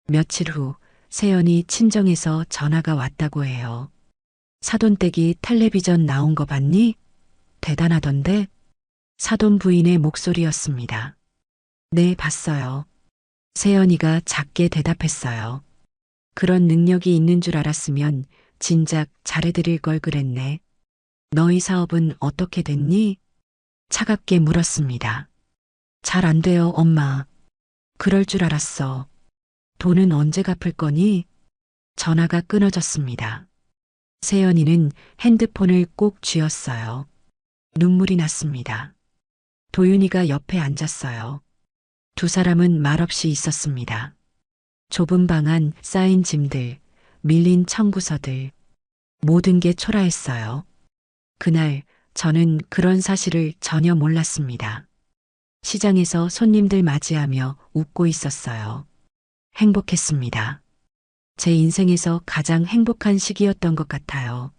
며칠 후 세연이 친정에서 전화가 왔다고 해요. 사돈댁이 텔레비전 나온 거 봤니? 대단하던데? 사돈 부인의 목소리였습니다. 네, 봤어요. 세연이가 작게 대답했어요. 그런 능력이 있는 줄 알았으면 진작 잘해드릴 걸 그랬네. 너희 사업은 어떻게 됐니? 차갑게 물었습니다. 잘 안 돼요, 엄마. 그럴 줄 알았어. 돈은 언제 갚을 거니? 전화가 끊어졌습니다. 세연이는 핸드폰을 꼭 쥐었어요. 눈물이 났습니다. 도윤이가 옆에 앉았어요. 두 사람은 말없이 있었습니다. 좁은 방 안 쌓인 짐들, 밀린 청구서들, 모든 게 초라했어요. 그날 저는 그런 사실을 전혀 몰랐습니다. 시장에서 손님들 맞이하며 웃고 있었어요. 행복했습니다. 제 인생에서 가장 행복한 시기였던 것 같아요.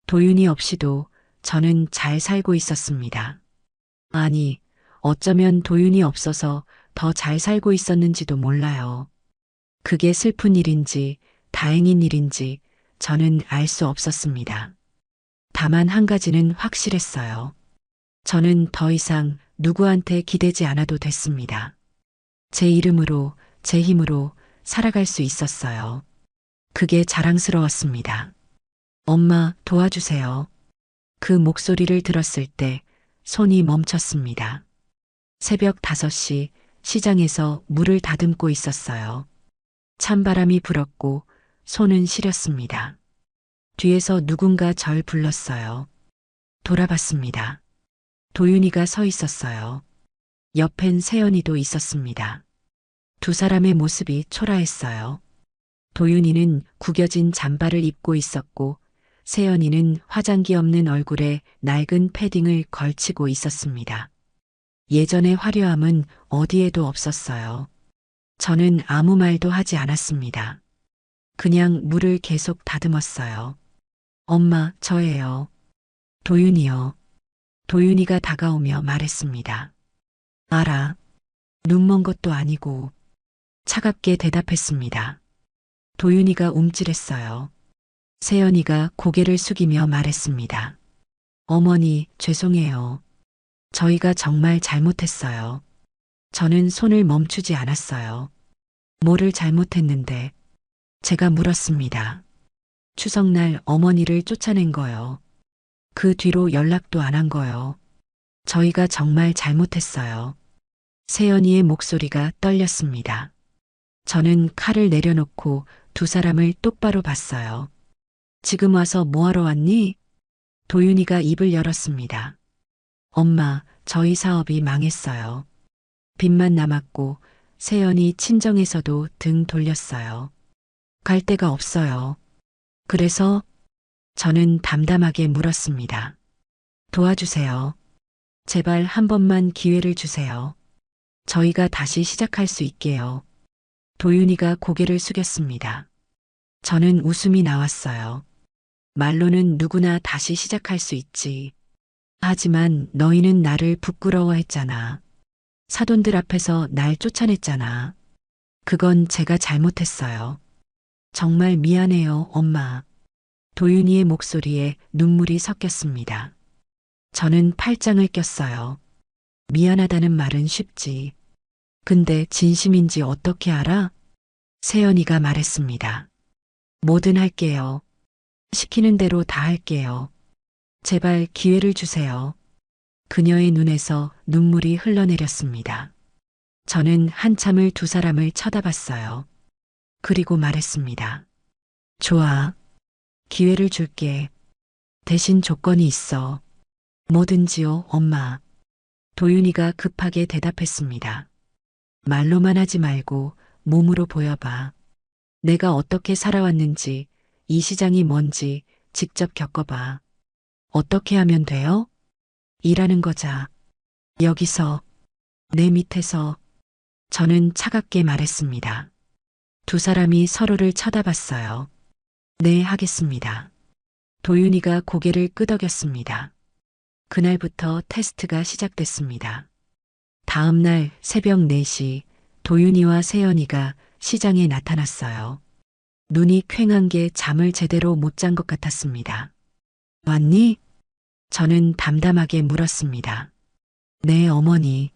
도윤이 없이도 저는 잘 살고 있었습니다. 아니, 어쩌면 도윤이 없어서 더 잘 살고 있었는지도 몰라요. 그게 슬픈 일인지 다행인 일인지 저는 알 수 없었습니다. 다만 한 가지는 확실했어요. 저는 더 이상 누구한테 기대지 않아도 됐습니다. 제 이름으로, 제 힘으로 살아갈 수 있었어요. 그게 자랑스러웠습니다. 엄마, 도와주세요. 그 목소리를 들었을 때 손이 멈췄습니다. 새벽 5시 시장에서 물을 다듬고 있었어요. 찬바람이 불었고 손은 시렸습니다. 뒤에서 누군가 절 불렀어요. 돌아봤습니다. 도윤이가 서 있었어요. 옆엔 세연이도 있었습니다. 두 사람의 모습이 초라했어요. 도윤이는 구겨진 잠바를 입고 있었고 세연이는 화장기 없는 얼굴에 낡은 패딩을 걸치고 있었습니다. 예전의 화려함은 어디에도 없었어요. 저는 아무 말도 하지 않았습니다. 그냥 물을 계속 다듬었어요. 엄마, 저예요. 도윤이요. 도윤이가 다가오며 말했습니다. 알아. 눈먼 것도 아니고 차갑게 대답했습니다. 도윤이가 움찔했어요. 세연이가 고개를 숙이며 말했습니다. 어머니, 죄송해요. 저희가 정말 잘못했어요. 저는 손을 멈추지 않았어요. 뭐를 잘못했는데? 제가 물었습니다. 추석날 어머니를 쫓아낸 거요. 그 뒤로 연락도 안 한 거요. 저희가 정말 잘못했어요. 세연이의 목소리가 떨렸습니다. 저는 칼을 내려놓고 두 사람을 똑바로 봤어요. 지금 와서 뭐하러 왔니? 도윤이가 입을 열었습니다. 엄마, 저희 사업이 망했어요. 빚만 남았고 세연이 친정에서도 등 돌렸어요. 갈 데가 없어요. 그래서 저는 담담하게 물었습니다. 도와주세요. 제발 한 번만 기회를 주세요. 저희가 다시 시작할 수 있게요. 도윤이가 고개를 숙였습니다. 저는 웃음이 나왔어요. 말로는 누구나 다시 시작할 수 있지. 하지만 너희는 나를 부끄러워했잖아. 사돈들 앞에서 날 쫓아냈잖아. 그건 제가 잘못했어요. 정말 미안해요, 엄마. 도윤이의 목소리에 눈물이 섞였습니다. 저는 팔짱을 꼈어요. 미안하다는 말은 쉽지. 근데 진심인지 어떻게 알아? 세연이가 말했습니다. 뭐든 할게요. 시키는 대로 다 할게요. 제발 기회를 주세요. 그녀의 눈에서 눈물이 흘러내렸습니다. 저는 한참을 두 사람을 쳐다봤어요. 그리고 말했습니다. 좋아. 기회를 줄게. 대신 조건이 있어. 뭐든지요, 엄마. 도윤이가 급하게 대답했습니다. 말로만 하지 말고 몸으로 보여봐. 내가 어떻게 살아왔는지, 이 시장이 뭔지 직접 겪어봐. 어떻게 하면 돼요? 일하는 거자. 여기서, 내 밑에서. 저는 차갑게 말했습니다. 두 사람이 서로를 쳐다봤어요. 네, 하겠습니다. 도윤이가 고개를 끄덕였습니다. 그날부터 테스트가 시작됐습니다. 다음 날 새벽 4시 도윤이와 세연이가 시장에 나타났어요. 눈이 퀭한 게 잠을 제대로 못 잔 것 같았습니다. 왔니? 저는 담담하게 물었습니다. 네, 어머니.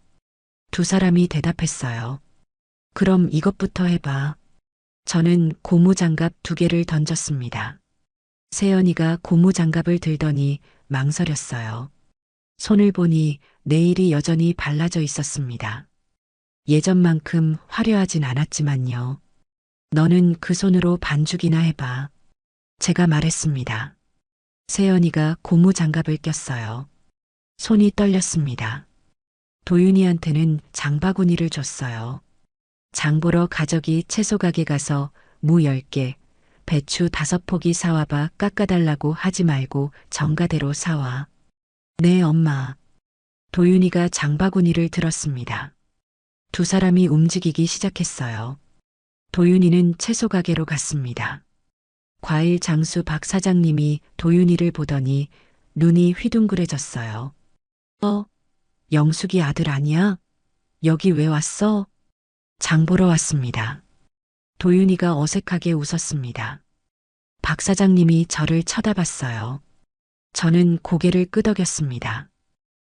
두 사람이 대답했어요. 그럼 이것부터 해봐. 저는 고무장갑 2개를 던졌습니다. 세연이가 고무장갑을 들더니 망설였어요. 손을 보니 네일이 여전히 발라져 있었습니다. 예전만큼 화려하진 않았지만요. 너는 그 손으로 반죽이나 해봐. 제가 말했습니다. 세연이가 고무장갑을 꼈어요. 손이 떨렸습니다. 도윤이한테는 장바구니를 줬어요. 장보러 가족이 채소 가게 가서 무 10개, 배추 5포기 사와봐 깎아달라고 하지 말고 정가대로 사와. 네, 엄마. 도윤이가 장바구니를 들었습니다. 두 사람이 움직이기 시작했어요. 도윤이는 채소 가게로 갔습니다. 과일 장수 박 사장님이 도윤이를 보더니 눈이 휘둥그레졌어요. 영숙이 아들 아니야? 여기 왜 왔어? 장 보러 왔습니다. 도윤이가 어색하게 웃었습니다. 박 사장님이 저를 쳐다봤어요. 저는 고개를 끄덕였습니다.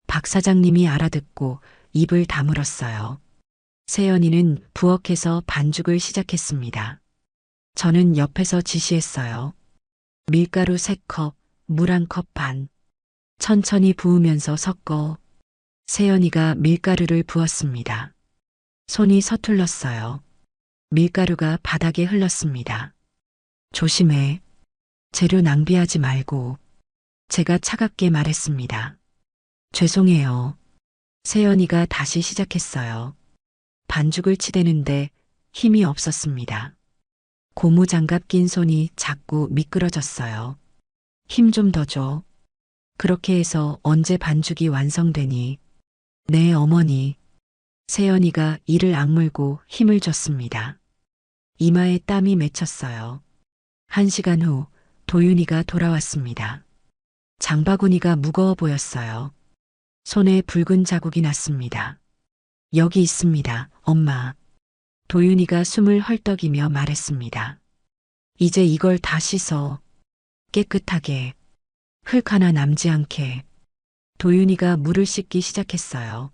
박 사장님이 알아듣고 입을 다물었어요. 세연이는 부엌에서 반죽을 시작했습니다. 저는 옆에서 지시했어요. 밀가루 3컵, 물 1컵 반. 천천히 부으면서 섞어. 세연이가 밀가루를 부었습니다. 손이 서툴렀어요. 밀가루가 바닥에 흘렀습니다. 조심해. 재료 낭비하지 말고. 제가 차갑게 말했습니다. 죄송해요. 세연이가 다시 시작했어요. 반죽을 치대는데 힘이 없었습니다. 고무장갑 낀 손이 자꾸 미끄러졌어요. 힘 좀 더 줘. 그렇게 해서 언제 반죽이 완성되니? 네, 어머니. 세연이가 이를 악물고 힘을 줬습니다. 이마에 땀이 맺혔어요. 1시간 후 도윤이가 돌아왔습니다. 장바구니가 무거워 보였어요. 손에 붉은 자국이 났습니다. 여기 있습니다, 엄마. 도윤이가 숨을 헐떡이며 말했습니다. 이제 이걸 다 씻어. 깨끗하게. 흙 하나 남지 않게. 도윤이가 물을 씻기 시작했어요.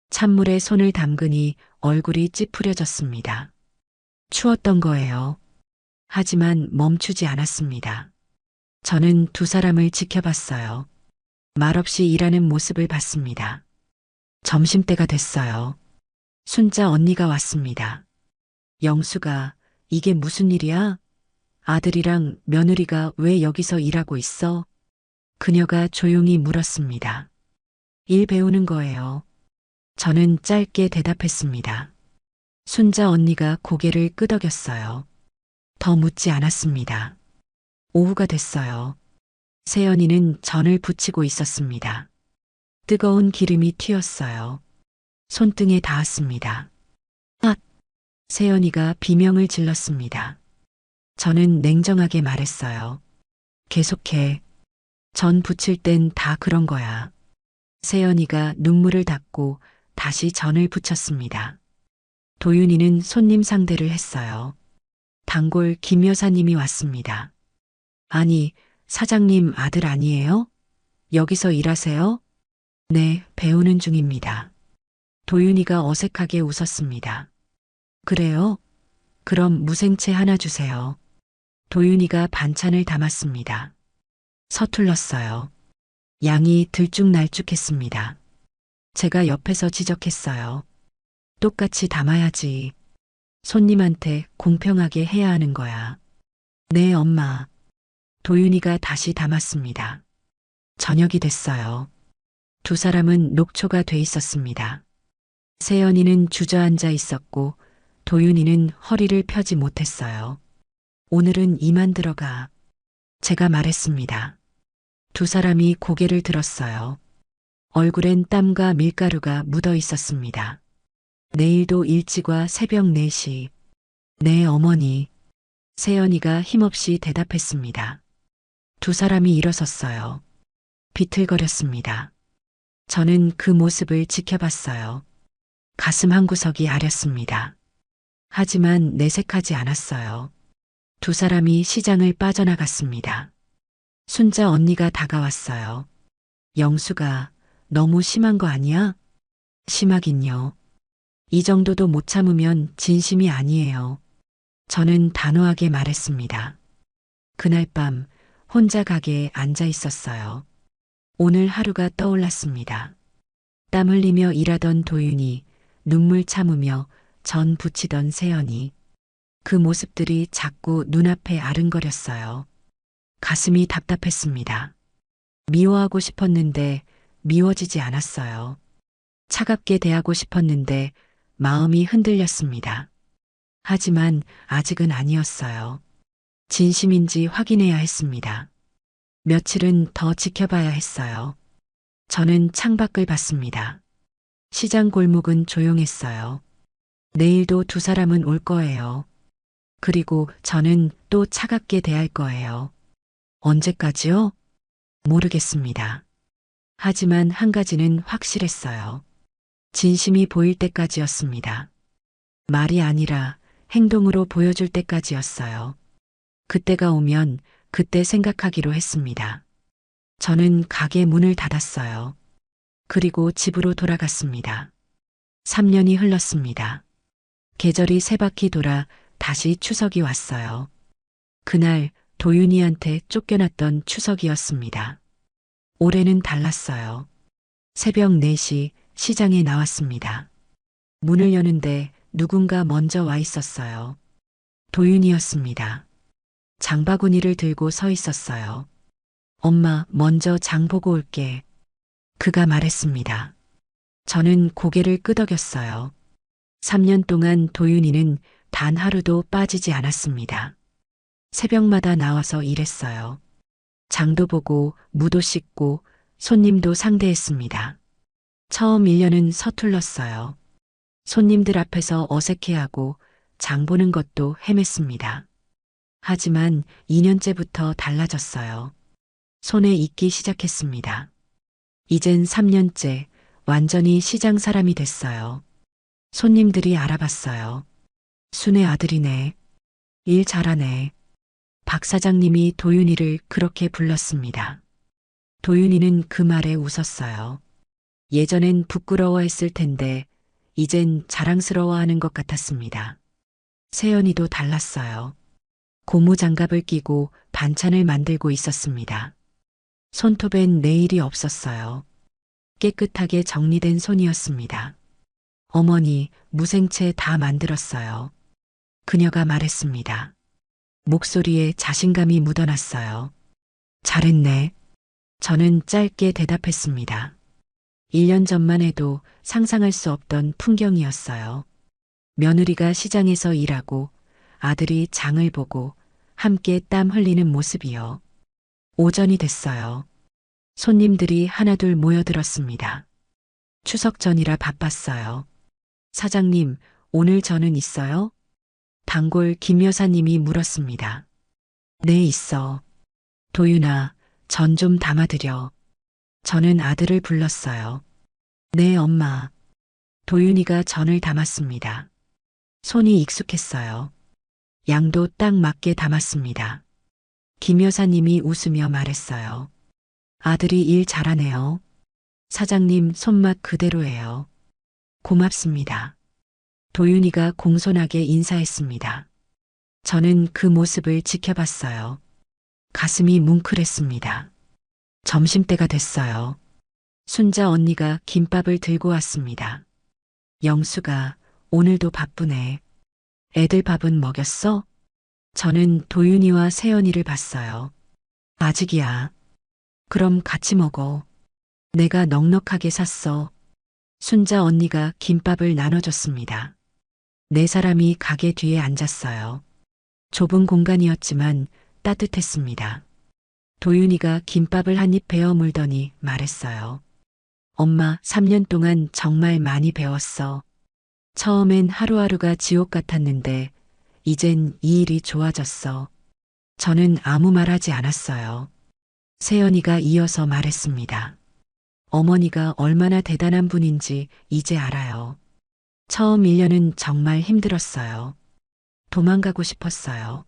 찬물에 손을 담그니 얼굴이 찌푸려졌습니다. 추웠던 거예요. 하지만 멈추지 않았습니다. 저는 두 사람을 지켜봤어요. 말없이 일하는 모습을 봤습니다. 점심때가 됐어요. 순자 언니가 왔습니다. 영수가, 이게 무슨 일이야? 아들이랑 며느리가 왜 여기서 일하고 있어? 그녀가 조용히 물었습니다. 일 배우는 거예요. 저는 짧게 대답했습니다. 순자 언니가 고개를 끄덕였어요. 더 묻지 않았습니다. 오후가 됐어요. 세연이는 전을 부치고 있었습니다. 뜨거운 기름이 튀었어요. 손등에 닿았습니다. 앗! 세연이가 비명을 질렀습니다. 저는 냉정하게 말했어요. 계속해. 전 부칠 땐 다 그런 거야. 세연이가 눈물을 닦고 다시 전을 부쳤습니다. 도윤이는 손님 상대를 했어요. 단골 김 여사님이 왔습니다. 아니, 사장님 아들 아니에요? 여기서 일하세요? 네, 배우는 중입니다. 도윤이가 어색하게 웃었습니다. 그래요? 그럼 무생채 하나 주세요. 도윤이가 반찬을 담았습니다. 서툴렀어요. 양이 들쭉날쭉했습니다. 제가 옆에서 지적했어요. 똑같이 담아야지. 손님한테 공평하게 해야 하는 거야. 네, 엄마. 도윤이가 다시 담았습니다. 저녁이 됐어요. 두 사람은 녹초가 돼 있었습니다. 세연이는 주저앉아 있었고 도윤이는 허리를 펴지 못했어요. 오늘은 이만 들어가. 제가 말했습니다. 두 사람이 고개를 들었어요. 얼굴엔 땀과 밀가루가 묻어 있었습니다. 내일도 일찍 와 새벽 4시. 네, 어머니. 세연이가 힘없이 대답했습니다. 두 사람이 일어섰어요. 비틀거렸습니다. 저는 그 모습을 지켜봤어요. 가슴 한구석이 아렸습니다. 하지만 내색하지 않았어요. 두 사람이 시장을 빠져나갔습니다. 순자 언니가 다가왔어요. 영수가 너무 심한 거 아니야? 심하긴요. 이 정도도 못 참으면 진심이 아니에요. 저는 단호하게 말했습니다. 그날 밤 혼자 가게에 앉아 있었어요. 오늘 하루가 떠올랐습니다. 땀 흘리며 일하던 도윤이, 눈물 참으며 전 부치던 세연이. 그 모습들이 자꾸 눈앞에 아른거렸어요. 가슴이 답답했습니다. 미워하고 싶었는데 미워지지 않았어요. 차갑게 대하고 싶었는데 마음이 흔들렸습니다. 하지만 아직은 아니었어요. 진심인지 확인해야 했습니다. 며칠은 더 지켜봐야 했어요. 저는 창밖을 봤습니다. 시장 골목은 조용했어요. 내일도 두 사람은 올 거예요. 그리고 저는 또 차갑게 대할 거예요. 언제까지요? 모르겠습니다. 하지만 한 가지는 확실했어요. 진심이 보일 때까지였습니다. 말이 아니라 행동으로 보여줄 때까지였어요. 그때가 오면 그때 생각하기로 했습니다. 저는 가게 문을 닫았어요. 그리고 집으로 돌아갔습니다. 3년이 흘렀습니다. 계절이 세 바퀴 돌아 다시 추석이 왔어요. 그날 도윤이한테 쫓겨났던 추석이었습니다. 올해는 달랐어요. 새벽 4시 시장에 나왔습니다. 문을 여는데 누군가 먼저 와 있었어요. 도윤이었습니다. 장바구니를 들고 서 있었어요. 엄마, 먼저 장 보고 올게. 그가 말했습니다. 저는 고개를 끄덕였어요. 3년 동안 도윤이는 단 하루도 빠지지 않았습니다. 새벽마다 나와서 일했어요. 장도 보고 무도 씻고 손님도 상대했습니다. 처음 1년은 서툴렀어요. 손님들 앞에서 어색해하고 장 보는 것도 헤맸습니다. 하지만 2년째부터 달라졌어요. 손에 익기 시작했습니다. 이젠 3년째 완전히 시장 사람이 됐어요. 손님들이 알아봤어요. 순의 아들이네. 일 잘하네. 박 사장님이 도윤이를 그렇게 불렀습니다. 도윤이는 그 말에 웃었어요. 예전엔 부끄러워했을 텐데 이젠 자랑스러워하는 것 같았습니다. 세연이도 달랐어요. 고무장갑을 끼고 반찬을 만들고 있었습니다. 손톱엔 네일이 없었어요. 깨끗하게 정리된 손이었습니다. 어머니, 무생채 다 만들었어요. 그녀가 말했습니다. 목소리에 자신감이 묻어났어요. 잘했네. 저는 짧게 대답했습니다. 1년 전만 해도 상상할 수 없던 풍경이었어요. 며느리가 시장에서 일하고 아들이 장을 보고 함께 땀 흘리는 모습이요. 오전이 됐어요. 손님들이 하나둘 모여들었습니다. 추석 전이라 바빴어요. 사장님, 오늘 저는 있어요? 단골 김 여사님이 물었습니다. 네, 있어. 도윤아, 전 좀 담아드려. 저는 아들을 불렀어요. 네, 엄마. 도윤이가 전을 담았습니다. 손이 익숙했어요. 양도 딱 맞게 담았습니다. 김 여사님이 웃으며 말했어요. 아들이 일 잘하네요. 사장님 손맛 그대로예요. 고맙습니다. 도윤이가 공손하게 인사했습니다. 저는 그 모습을 지켜봤어요. 가슴이 뭉클했습니다. 점심때가 됐어요. 순자 언니가 김밥을 들고 왔습니다. 영수가 오늘도 바쁘네. 애들 밥은 먹였어? 저는 도윤이와 세연이를 봤어요. 아직이야. 그럼 같이 먹어. 내가 넉넉하게 샀어. 순자 언니가 김밥을 나눠줬습니다. 네 사람이 가게 뒤에 앉았어요. 좁은 공간이었지만 따뜻했습니다. 도윤이가 김밥을 한 입 베어 물더니 말했어요. 엄마, 3년 동안 정말 많이 배웠어. 처음엔 하루하루가 지옥 같았는데 이젠 이 일이 좋아졌어. 저는 아무 말 하지 않았어요. 세연이가 이어서 말했습니다. 어머니가 얼마나 대단한 분인지 이제 알아요. 처음 1년은 정말 힘들었어요. 도망가고 싶었어요.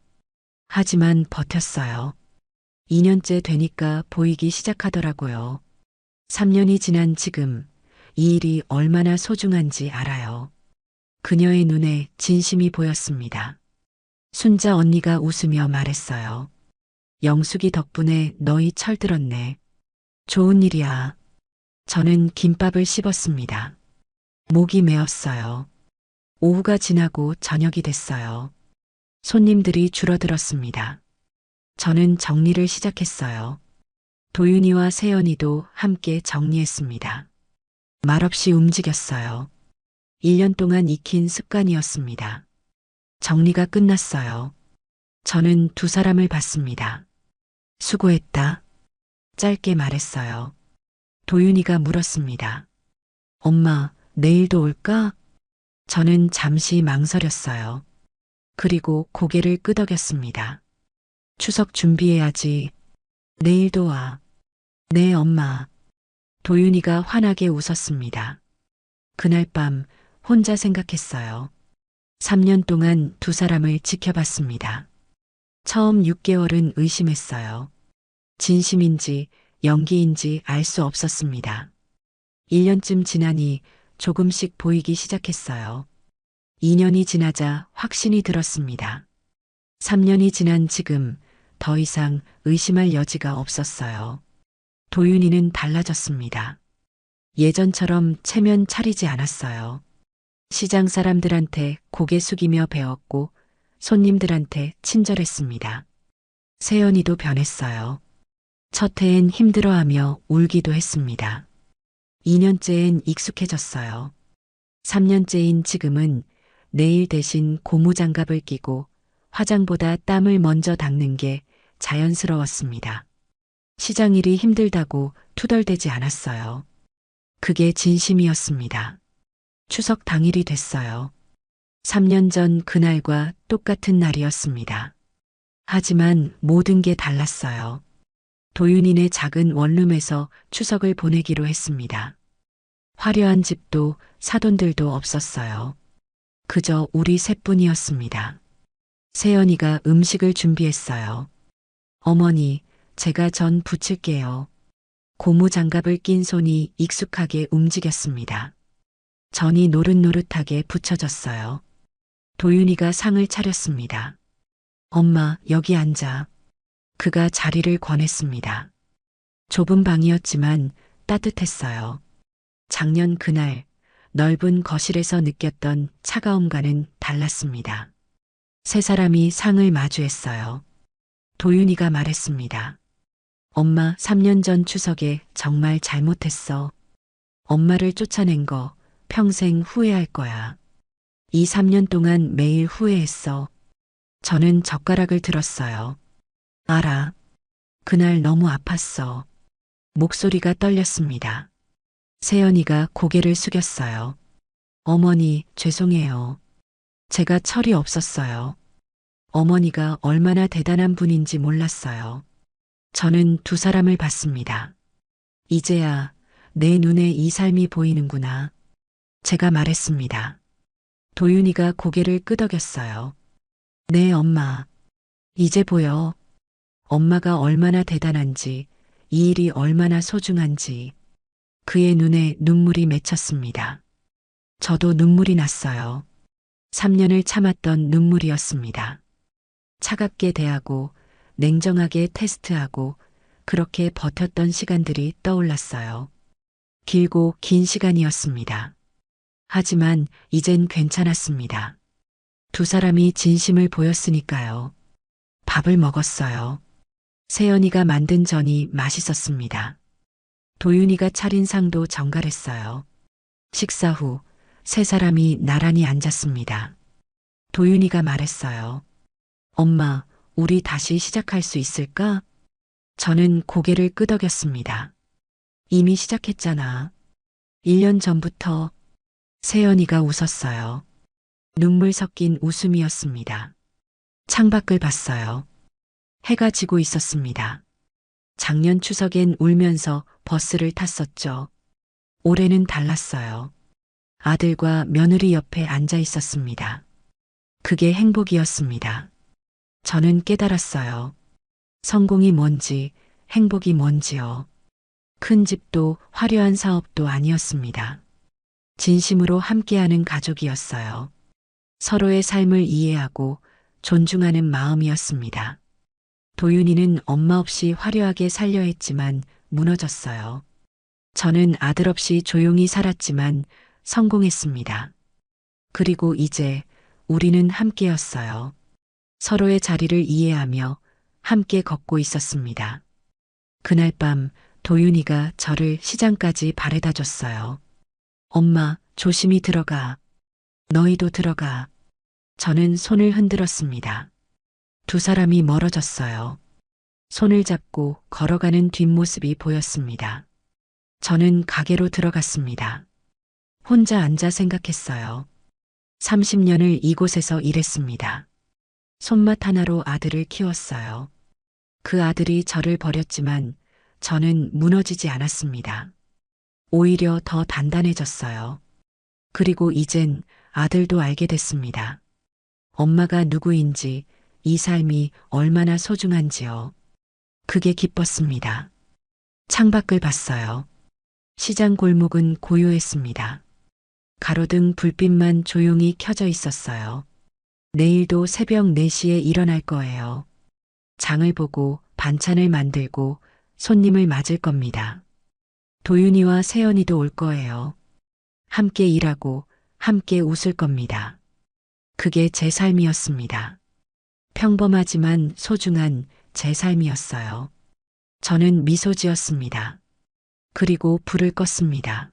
하지만 버텼어요. 2년째 되니까 보이기 시작하더라고요. 3년이 지난 지금 이 일이 얼마나 소중한지 알아요. 그녀의 눈에 진심이 보였습니다. 순자 언니가 웃으며 말했어요. 영숙이 덕분에 너희 철들었네. 좋은 일이야. 저는 김밥을 씹었습니다. 목이 메었어요. 오후가 지나고 저녁이 됐어요. 손님들이 줄어들었습니다. 저는 정리를 시작했어요. 도윤이와 세연이도 함께 정리했습니다. 말없이 움직였어요. 1년 동안 익힌 습관이었습니다. 정리가 끝났어요. 저는 두 사람을 봤습니다. 수고했다. 짧게 말했어요. 도윤이가 물었습니다. 엄마, 내일도 올까? 저는 잠시 망설였어요. 그리고 고개를 끄덕였습니다. 추석 준비해야지. 내일도 와. 네, 엄마. 도윤이가 환하게 웃었습니다. 그날 밤 혼자 생각했어요. 3년 동안 두 사람을 지켜봤습니다. 처음 6개월은 의심했어요. 진심인지 연기인지 알 수 없었습니다. 1년쯤 지나니 조금씩 보이기 시작했어요. 2년이 지나자 확신이 들었습니다. 3년이 지난 지금 더 이상 의심할 여지가 없었어요. 도윤이는 달라졌습니다. 예전처럼 체면 차리지 않았어요. 시장 사람들한테 고개 숙이며 배웠고 손님들한테 친절했습니다. 세연이도 변했어요. 첫 해엔 힘들어하며 울기도 했습니다. 2년째엔 익숙해졌어요. 3년째인 지금은 내일 대신 고무장갑을 끼고 화장보다 땀을 먼저 닦는 게 자연스러웠습니다. 시장 일이 힘들다고 투덜대지 않았어요. 그게 진심이었습니다. 추석 당일이 됐어요. 3년 전 그날과 똑같은 날이었습니다. 하지만 모든 게 달랐어요. 도윤이네 작은 원룸에서 추석을 보내기로 했습니다. 화려한 집도 사돈들도 없었어요. 그저 우리 셋뿐이었습니다. 세연이가 음식을 준비했어요. 어머니, 제가 전 부칠게요. 고무장갑을 낀 손이 익숙하게 움직였습니다. 전이 노릇노릇하게 붙여졌어요. 도윤이가 상을 차렸습니다. 엄마, 여기 앉아. 그가 자리를 권했습니다. 좁은 방이었지만 따뜻했어요. 작년 그날 넓은 거실에서 느꼈던 차가움과는 달랐습니다. 세 사람이 상을 마주했어요. 도윤이가 말했습니다. 엄마, 3년 전 추석에 정말 잘못했어. 엄마를 쫓아낸 거 평생 후회할 거야. 이 3년 동안 매일 후회했어. 저는 젓가락을 들었어요. 알아. 그날 너무 아팠어. 목소리가 떨렸습니다. 세연이가 고개를 숙였어요. 어머니, 죄송해요. 제가 철이 없었어요. 어머니가 얼마나 대단한 분인지 몰랐어요. 저는 두 사람을 봤습니다. 이제야 내 눈에 이 삶이 보이는구나. 제가 말했습니다. 도윤이가 고개를 끄덕였어요. 네, 엄마. 이제 보여. 엄마가 얼마나 대단한지, 이 일이 얼마나 소중한지. 그의 눈에 눈물이 맺혔습니다. 저도 눈물이 났어요. 3년을 참았던 눈물이었습니다. 차갑게 대하고 냉정하게 테스트하고 그렇게 버텼던 시간들이 떠올랐어요. 길고 긴 시간이었습니다. 하지만 이젠 괜찮았습니다. 두 사람이 진심을 보였으니까요. 밥을 먹었어요. 세연이가 만든 전이 맛있었습니다. 도윤이가 차린 상도 정갈했어요. 식사 후 세 사람이 나란히 앉았습니다. 도윤이가 말했어요. 엄마, 우리 다시 시작할 수 있을까? 저는 고개를 끄덕였습니다. 이미 시작했잖아. 1년 전부터. 세연이가 웃었어요. 눈물 섞인 웃음이었습니다. 창밖을 봤어요. 해가 지고 있었습니다. 작년 추석엔 울면서 버스를 탔었죠. 올해는 달랐어요. 아들과 며느리 옆에 앉아 있었습니다. 그게 행복이었습니다. 저는 깨달았어요. 성공이 뭔지, 행복이 뭔지요. 큰 집도 화려한 사업도 아니었습니다. 진심으로 함께하는 가족이었어요. 서로의 삶을 이해하고 존중하는 마음이었습니다. 도윤이는 엄마 없이 화려하게 살려 했지만 무너졌어요. 저는 아들 없이 조용히 살았지만 성공했습니다. 그리고 이제 우리는 함께였어요. 서로의 자리를 이해하며 함께 걷고 있었습니다. 그날 밤 도윤이가 저를 시장까지 바래다 줬어요. 엄마, 조심히 들어가. 너희도 들어가. 저는 손을 흔들었습니다. 두 사람이 멀어졌어요. 손을 잡고 걸어가는 뒷모습이 보였습니다. 저는 가게로 들어갔습니다. 혼자 앉아 생각했어요. 30년을 이곳에서 일했습니다. 손맛 하나로 아들을 키웠어요. 그 아들이 저를 버렸지만 저는 무너지지 않았습니다. 오히려 더 단단해졌어요. 그리고 이젠 아들도 알게 됐습니다. 엄마가 누구인지, 이 삶이 얼마나 소중한지요. 그게 기뻤습니다. 창밖을 봤어요. 시장 골목은 고요했습니다. 가로등 불빛만 조용히 켜져 있었어요. 내일도 새벽 4시에 일어날 거예요. 장을 보고 반찬을 만들고 손님을 맞을 겁니다. 도윤이와 세연이도 올 거예요. 함께 일하고 함께 웃을 겁니다. 그게 제 삶이었습니다. 평범하지만 소중한 제 삶이었어요. 저는 미소 지었습니다. 그리고 불을 껐습니다.